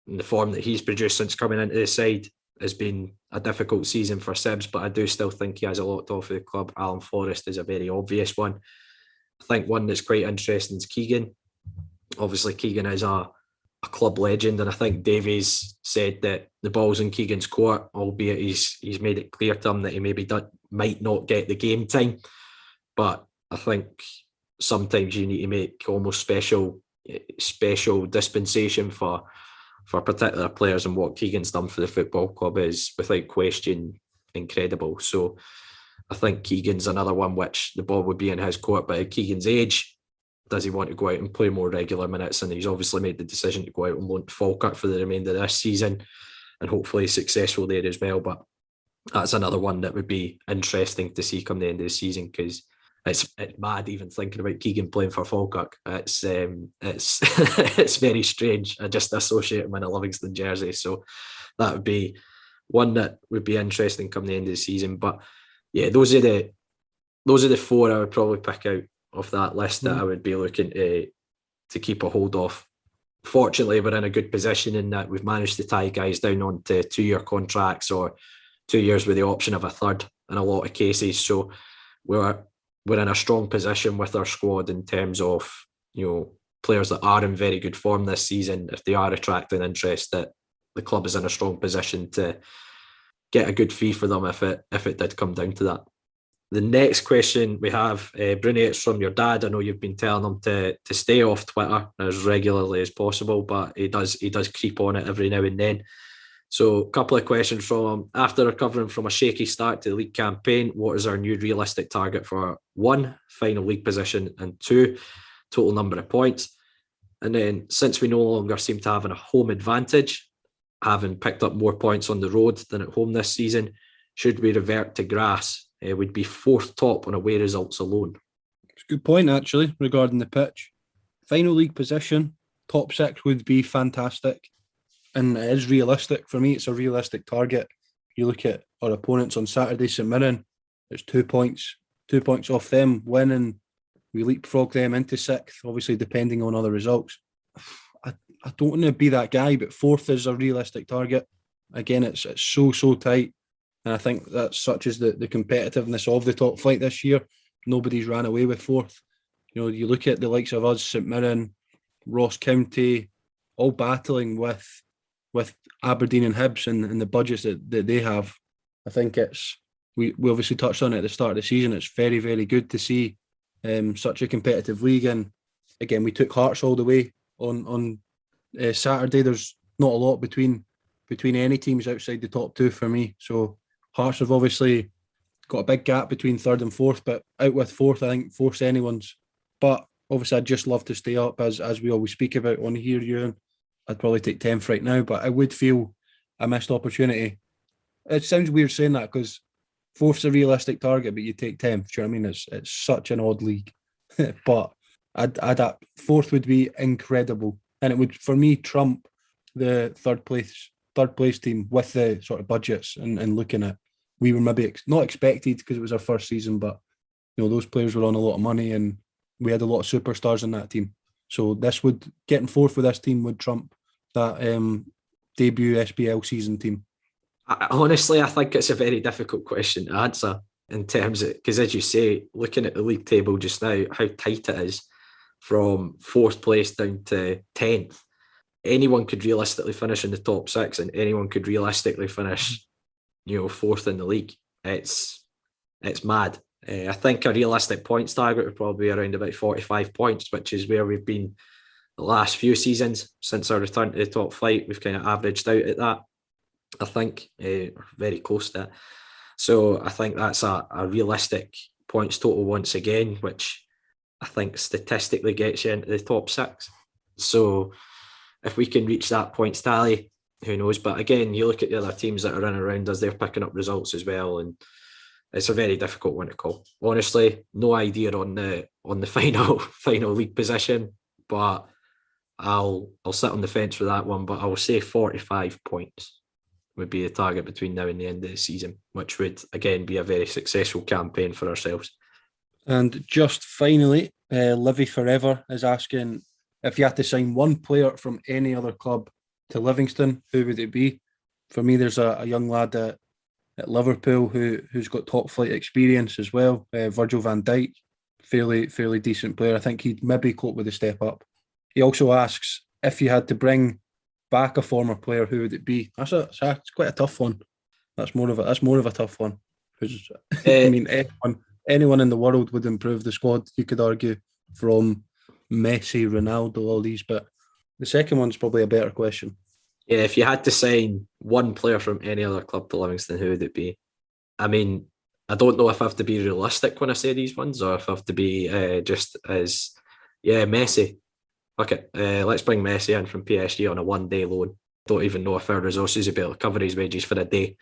and the form that he's produced since coming into the side has been a difficult season for Sibs, but I do still think he has a lot to offer the club. Alan Forrest is a very obvious one. I think one that's quite interesting is Keegan. Obviously, Keegan is a club legend, and I think Davies said that the ball's in Keegan's court, albeit he's made it clear to him that he maybe might not get the game time. But I think sometimes you need to make almost special dispensation for particular players, and what Keegan's done for the football club is without question incredible. So I think Keegan's another one which the ball would be in his court, but at Keegan's age, does he want to go out and play more regular minutes? And he's obviously made the decision to go out and loan to Falkirk for the remainder of this season, and hopefully successful there as well. But that's another one that would be interesting to see come the end of the season, because it's mad even thinking about Keegan playing for Falkirk. It's it's very strange. I just associate him in a Livingston jersey, so that would be one that would be interesting come the end of the season. But yeah, those are the 4 I would probably pick out of that list that I would be looking to keep a hold of. Fortunately, we're in a good position in that we've managed to tie guys down onto 2-year contracts or 2 years with the option of a third in a lot of cases. So we're in a strong position with our squad in terms of players that are in very good form this season. If they are attracting interest, that the club is in a strong position to get a good fee for them if it did come down to that. The next question we have, Bruni, it's from your dad. I know you've been telling him to stay off Twitter as regularly as possible, but he does creep on it every now and then. So a couple of questions from him. After recovering from a shaky start to the league campaign, what is our new realistic target for 1, final league position, and 2, total number of points? And then since we no longer seem to have a home advantage, having picked up more points on the road than at home this season, should we revert to grass, we'd be fourth top on away results alone. It's a good point, actually, regarding the pitch. Final league position, top 6 would be fantastic. And it is realistic. For me, it's a realistic target. You look at our opponents on Saturday, St Mirren, it's 2 points. 2 points off them winning. We leapfrog them into 6th, obviously depending on other results. I don't want to be that guy, but 4th is a realistic target. Again, it's so tight. And I think that's such as the competitiveness of the top flight this year. Nobody's ran away with 4th. You know, you look at the likes of us, St Mirren, Ross County, all battling with Aberdeen and Hibs and the budgets that they have. I think we obviously touched on it at the start of the season. It's very, very good to see such a competitive league. And again, we took Hearts all the way on Saturday. There's not a lot between any teams outside the top 2 for me. So Hearts have obviously got a big gap between 3rd and 4th, but out with 4th, I think force anyone's. But obviously, I'd just love to stay up, as we always speak about on here, Euan. I'd probably take 10th right now, but I would feel a missed opportunity. It sounds weird saying that because 4th's a realistic target, but you take 10th. Do you know what I mean? It's such an odd league. But I'd 4th would be incredible. And it would, for me, trump the third place team with the sort of budgets and looking at, we were maybe not expected because it was our first season, but you know, those players were on a lot of money and we had a lot of superstars in that team. So getting 4th with this team would trump that debut SPL season team. Honestly, I think it's a very difficult question to answer in terms of, because as you say, looking at the league table just now, how tight it is from 4th place down to 10th. Anyone could realistically finish in the top 6 and anyone could realistically finish, 4th in the league. It's mad. I think a realistic points target would probably be around about 45 points, which is where we've been the last few seasons since our return to the top flight. We've kind of averaged out at that, I think, very close to it. So I think that's a realistic points total once again, which I think statistically gets you into the top 6. So if we can reach that points tally, who knows? But again, you look at the other teams that are in around us, they're picking up results as well, and it's a very difficult one to call. Honestly, no idea on the final league position, but I'll sit on the fence for that one. But I will say 45 points would be the target between now and the end of the season, which would again be a very successful campaign for ourselves. And just finally, Livy Forever is asking, if you had to sign one player from any other club to Livingston, who would it be? For me, there's a young lad at Liverpool who's got top flight experience as well, Virgil van Dijk, fairly decent player. I think he'd maybe cope with the step up. He also asks, if you had to bring back a former player, who would it be? It's quite a tough one. That's more of a tough one. I mean, anyone in the world would improve the squad, you could argue, from Messi, Ronaldo, all these, but the second one's probably a better question. Yeah, if you had to sign one player from any other club to Livingston, who would it be? I mean, I don't know if I have to be realistic when I say these ones, or if I have to be just as, Messi. Okay, let's bring Messi in from PSG on a one-day loan. Don't even know if our resources will be able to cover his wages for a day.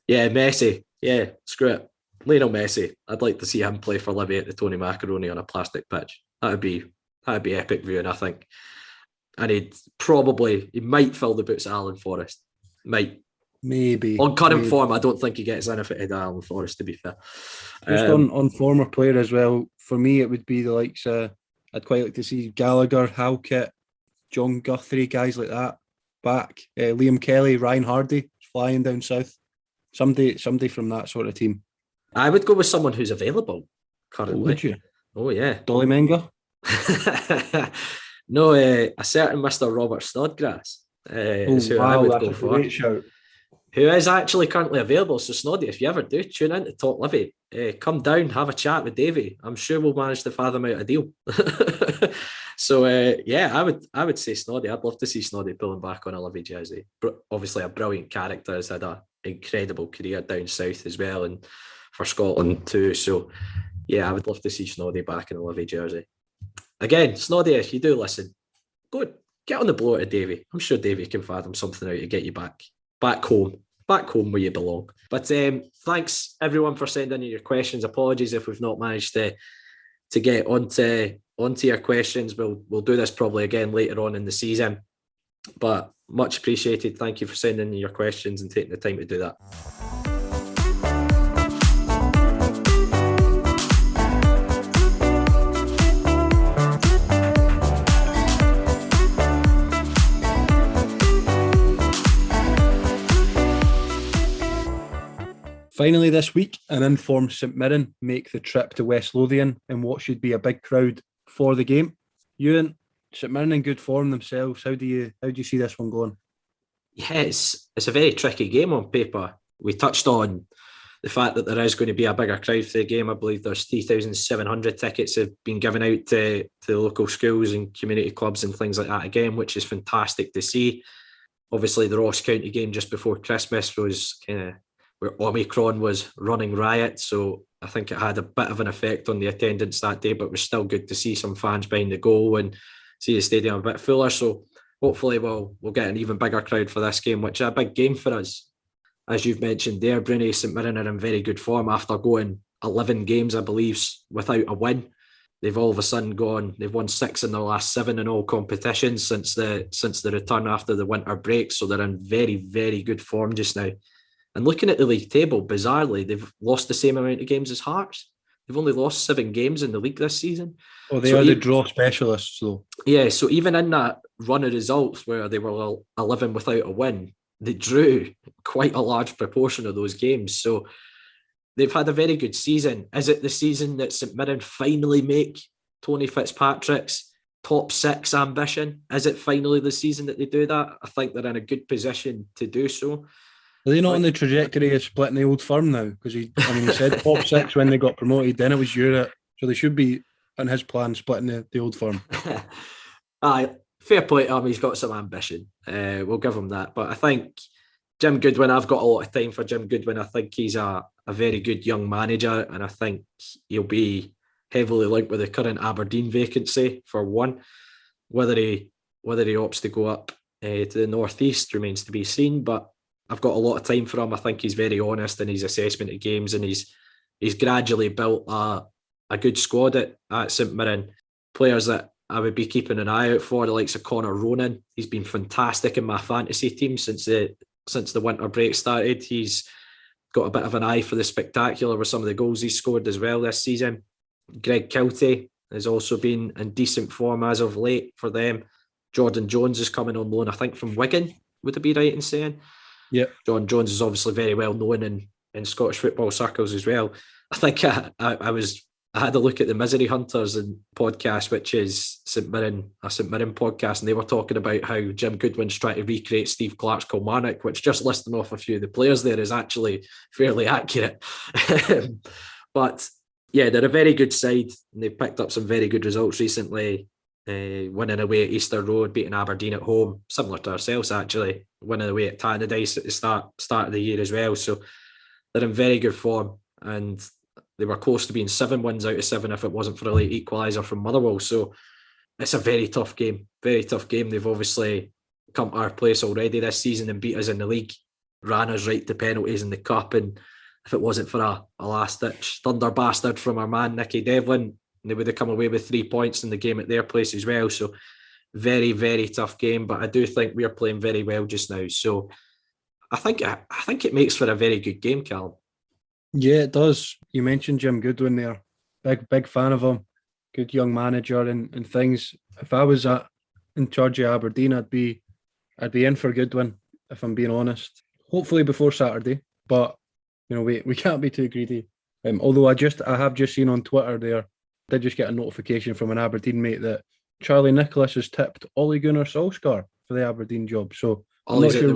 Yeah, Messi. Yeah, screw it. Lionel Messi. I'd like to see him play for Livy at the Tony Macaroni on a plastic pitch. That'd be epic viewing, I think. And he might fill the boots of Alan Forrest. Might. Maybe. On current form, I don't think he gets anything to Alan Forrest, to be fair. Just on former player as well, for me it would be the likes I'd quite like to see Gallagher, Halkett, John Guthrie, guys like that back. Liam Kelly, Ryan Hardy flying down south. Somebody from that sort of team. I would go with someone who's available currently. Oh, would you? Oh, yeah. Dolly Menga? No, a certain Mr. Robert Snodgrass. Is who I would go for. Great shout. Who is actually currently available. So, Snoddy, if you ever do tune in to Talk Livi, come down, have a chat with Davey. I'm sure we'll manage to fathom out a deal. So, I would say Snoddy. I'd love to see Snoddy pulling back on a Livi jersey. Obviously, a brilliant character. Has had an incredible career down south as well, and for Scotland too. So, Yeah, I would love to see Snoddy back in the Livi jersey. Again, Snoddy, if you do listen, go get on the blower to Davy. I'm sure Davy can fathom something out to get you back home where you belong. But thanks everyone for sending in your questions. Apologies if we've not managed to get onto your questions. We'll do this probably again later on in the season. But much appreciated. Thank you for sending in your questions and taking the time to do that. Finally this week, an informed St Mirren make the trip to West Lothian in what should be a big crowd for the game. Euan, St Mirren in good form themselves. How do you see this one going? Yeah, it's a very tricky game on paper. We touched on the fact that there is going to be a bigger crowd for the game. I believe there's 3,700 tickets have been given out to the local schools and community clubs and things like that again, which is fantastic to see. Obviously, the Ross County game just before Christmas was kind of where Omicron was running riot, so I think it had a bit of an effect on the attendance that day, but it was still good to see some fans behind the goal and see the stadium a bit fuller. So hopefully we'll get an even bigger crowd for this game, which is a big game for us. As you've mentioned there, Bruni, St Mirren are in very good form after going 11 games, I believe, without a win. They've all of a sudden they've won 6 in their last 7 in all competitions since the return after the winter break. So they're in very, very good form just now. And looking at the league table, bizarrely, they've lost the same amount of games as Hearts. They've only lost 7 games in the league this season. Oh, they are the draw specialists, though. Yeah, so even in that run of results where they were 11 without a win, they drew quite a large proportion of those games. So they've had a very good season. Is it the season that St Mirren finally make Tony Fitzpatrick's top 6 ambition? Is it finally the season that they do that? I think they're in a good position to do so. Are they not on the trajectory of splitting the Old Firm now? Because he said top 6 when they got promoted, then it was Europe. So they should be on his plan splitting the Old Firm. Aye, fair play to him. He's got some ambition. We'll give him that. But I think Jim Goodwin, I've got a lot of time for Jim Goodwin. I think he's a very good young manager, and I think he'll be heavily linked with the current Aberdeen vacancy for one. Whether he opts to go up to the northeast remains to be seen, but I've got a lot of time for him. I think he's very honest in his assessment of games, and he's gradually built a good squad at St Mirren. Players that I would be keeping an eye out for, the likes of Connor Ronan. He's been fantastic in my fantasy team since the winter break started. He's got a bit of an eye for the spectacular with some of the goals he's scored as well this season. Greg Kiltie has also been in decent form as of late for them. Jordan Jones is coming on loan, I think, from Wigan, would it be right in saying? Yeah. John Jones is obviously very well known in Scottish football circles as well. I think I had a look at the Misery Hunters and podcast, which is a St Mirren podcast, and they were talking about how Jim Goodwin's trying to recreate Steve Clark's Kilmarnock, which, just listing off a few of the players there, is actually fairly accurate. But yeah, they're a very good side, and they've picked up some very good results recently. Winning away at Easter Road, beating Aberdeen at home, similar to ourselves actually, winning away at Tannadice at the start of the year as well. So they're in very good form, and they were close to being 7 wins out of 7 if it wasn't for a late equaliser from Motherwell. So it's a very tough game. They've obviously come to our place already this season and beat us in the league, ran us right to penalties in the cup, and if it wasn't for a last-ditch thunder bastard from our man Nicky Devlin, they would have come away with 3 points in the game at their place as well. So very, very tough game, but I do think we are playing very well just now. So I think it makes for a very good game, Calum. Yeah, it does. You mentioned Jim Goodwin there. Big fan of him. Good young manager and things. If I was in charge of Aberdeen, I'd be in for Goodwin, if I'm being honest. Hopefully before Saturday, but we can't be too greedy. Although I have just seen on Twitter there, I did just get a notification from an Aberdeen mate that Charlie Nicholas has tipped Ole Gunnar Solskjaer for the Aberdeen job. So I'm not sure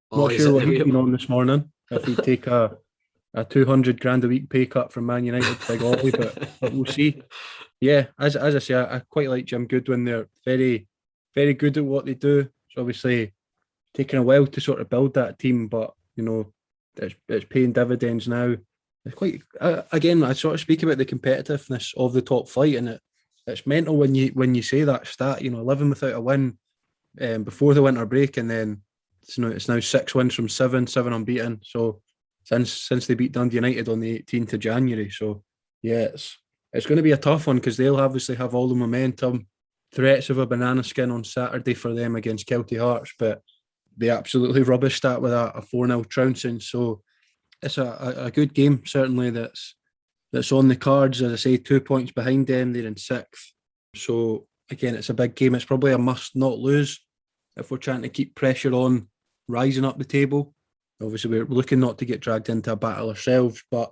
what he's been on this morning. If he'd take a 200 grand a week pay cut from Man United, big Ollie, but we'll see. Yeah, as I say, I quite like Jim Goodwin. They're very, very good at what they do. It's obviously taken a while to sort of build that team, but it's paying dividends now. It's quite again. I sort of speak about the competitiveness of the top flight, and it's mental when you say that stat. 11 without a win before the winter break, and then it's now 6 wins from seven unbeaten. So since they beat Dundee United on the 18th of January. So yeah, it's going to be a tough one because they'll obviously have all the momentum. Threats of a banana skin on Saturday for them against Kelty Hearts, but they absolutely rubbish that with a 4-0 trouncing. So it's a good game, certainly, that's on the cards. As I say, 2 points behind them, they're in 6th. So again, it's a big game. It's probably a must not lose if we're trying to keep pressure on rising up the table. Obviously, we're looking not to get dragged into a battle ourselves, but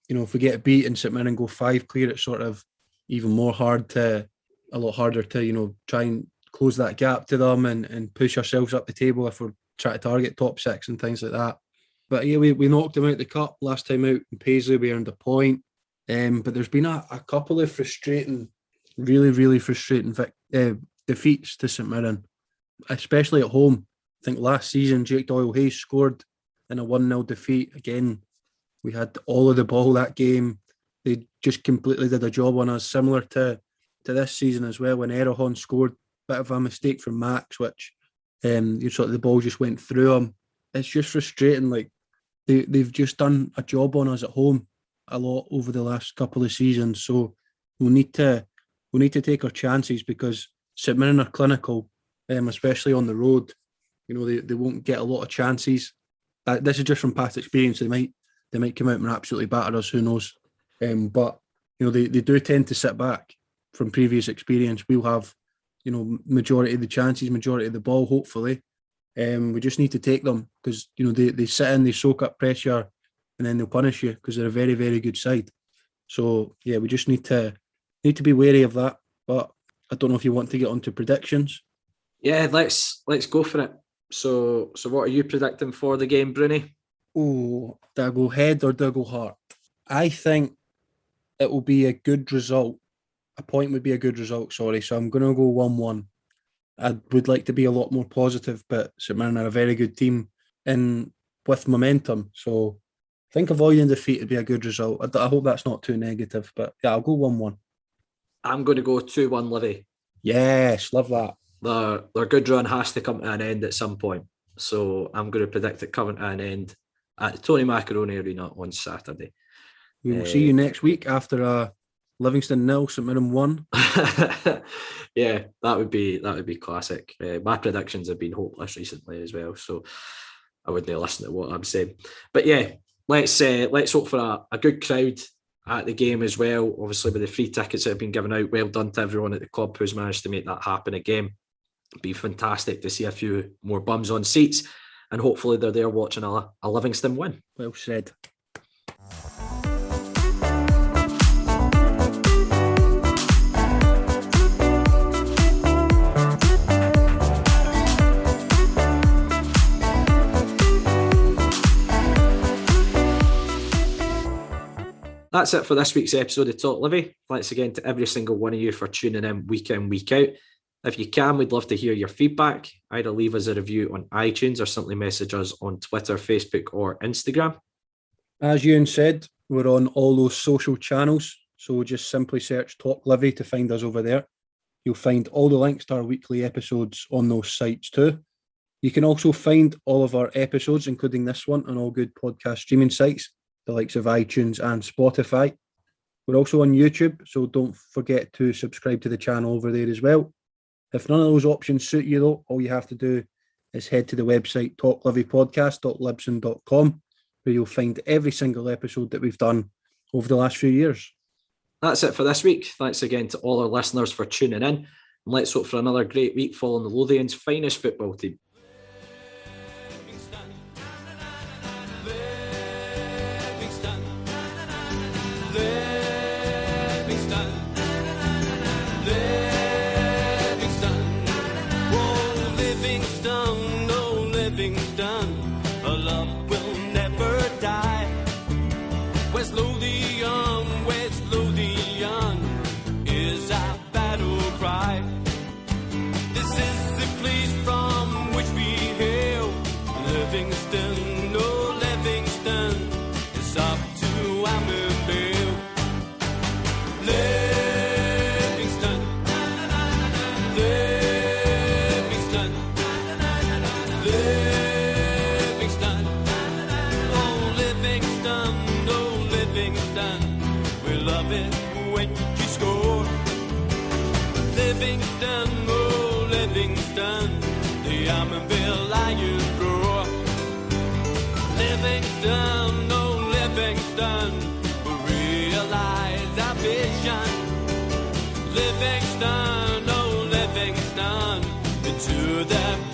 if we get beat and St Mirren go 5 clear, it's sort of even a lot harder to try and close that gap to them and push ourselves up the table if we're trying to target top 6 and things like that. But yeah, we knocked them out the cup last time out in Paisley. We earned a point, but there's been a couple of really, really frustrating defeats to St Mirren, especially at home. I think last season Jake Doyle-Hayes scored in a 1-0 defeat. Again, we had all of the ball that game. They just completely did a job on us, similar to this season as well, when Errol scored a bit of a mistake from Max, which the ball just went through him. It's just frustrating. Like they've just done a job on us at home a lot over the last couple of seasons. So we'll need to take our chances because St Mirren are clinical, especially on the road. They won't get a lot of chances. This is just from past experience. They might come out and absolutely batter us. Who knows? But they do tend to sit back. From previous experience, we'll have majority of the chances, majority of the ball. Hopefully, we just need to take them because they sit in, they soak up pressure, and then they'll punish you because they're a very, very good side. So yeah, we just need to be wary of that. But I don't know if you want to get onto predictions. Yeah, let's go for it. So what are you predicting for the game, Bruni? Oh, do I go head or do I go heart? I think it will be a good result. A point would be a good result, sorry. So I'm going to go 1-1. I would like to be a lot more positive, but St Mirren are a very good team with momentum. So I think avoiding defeat would be a good result. I hope that's not too negative, but yeah, I'll go 1-1. I'm going to go 2-1 Livy. Yes, love that. Their good run has to come to an end at some point. So I'm going to predict it coming to an end at the Tony Macaroni Arena on Saturday. We will see you next week after a Livingston 0, St Mirren 1. Yeah, that would be classic. My predictions have been hopeless recently as well, so I wouldn't listen to what I'm saying. But yeah, let's hope for a good crowd at the game as well. Obviously, with the free tickets that have been given out, well done to everyone at the club who's managed to make that happen again. It'd be fantastic to see a few more bums on seats, and hopefully they're there watching a Livingston win. Well said. That's it for this week's episode of Talk Livi. Thanks again to every single one of you for tuning in, week week out. If you can, we'd love to hear your feedback. Either leave us a review on iTunes or simply message us on Twitter, Facebook or Instagram. As Euan said, we're on all those social channels, so just simply search Talk Livi to find us over there. You'll find all the links to our weekly episodes on those sites too. You can also find all of our episodes, including this one, on all good podcast streaming sites, the likes of iTunes and Spotify. We're also on YouTube, so don't forget to subscribe to the channel over there as well. If none of those options suit you though, all you have to do is head to the website talklivipodcast.libsyn.com, where you'll find every single episode that we've done over the last few years. That's it for this week. Thanks again to all our listeners for tuning in, and let's hope for another great week following the Lothian's finest football team. West Lothian is our battle cry. This is the place from which we hail. Livingston, oh Livingston, it's up to Livingston, oh Livingston, the Armenville lions roar. Livingston, oh Livingston, we realize our vision. Livingston, oh Livingston, into the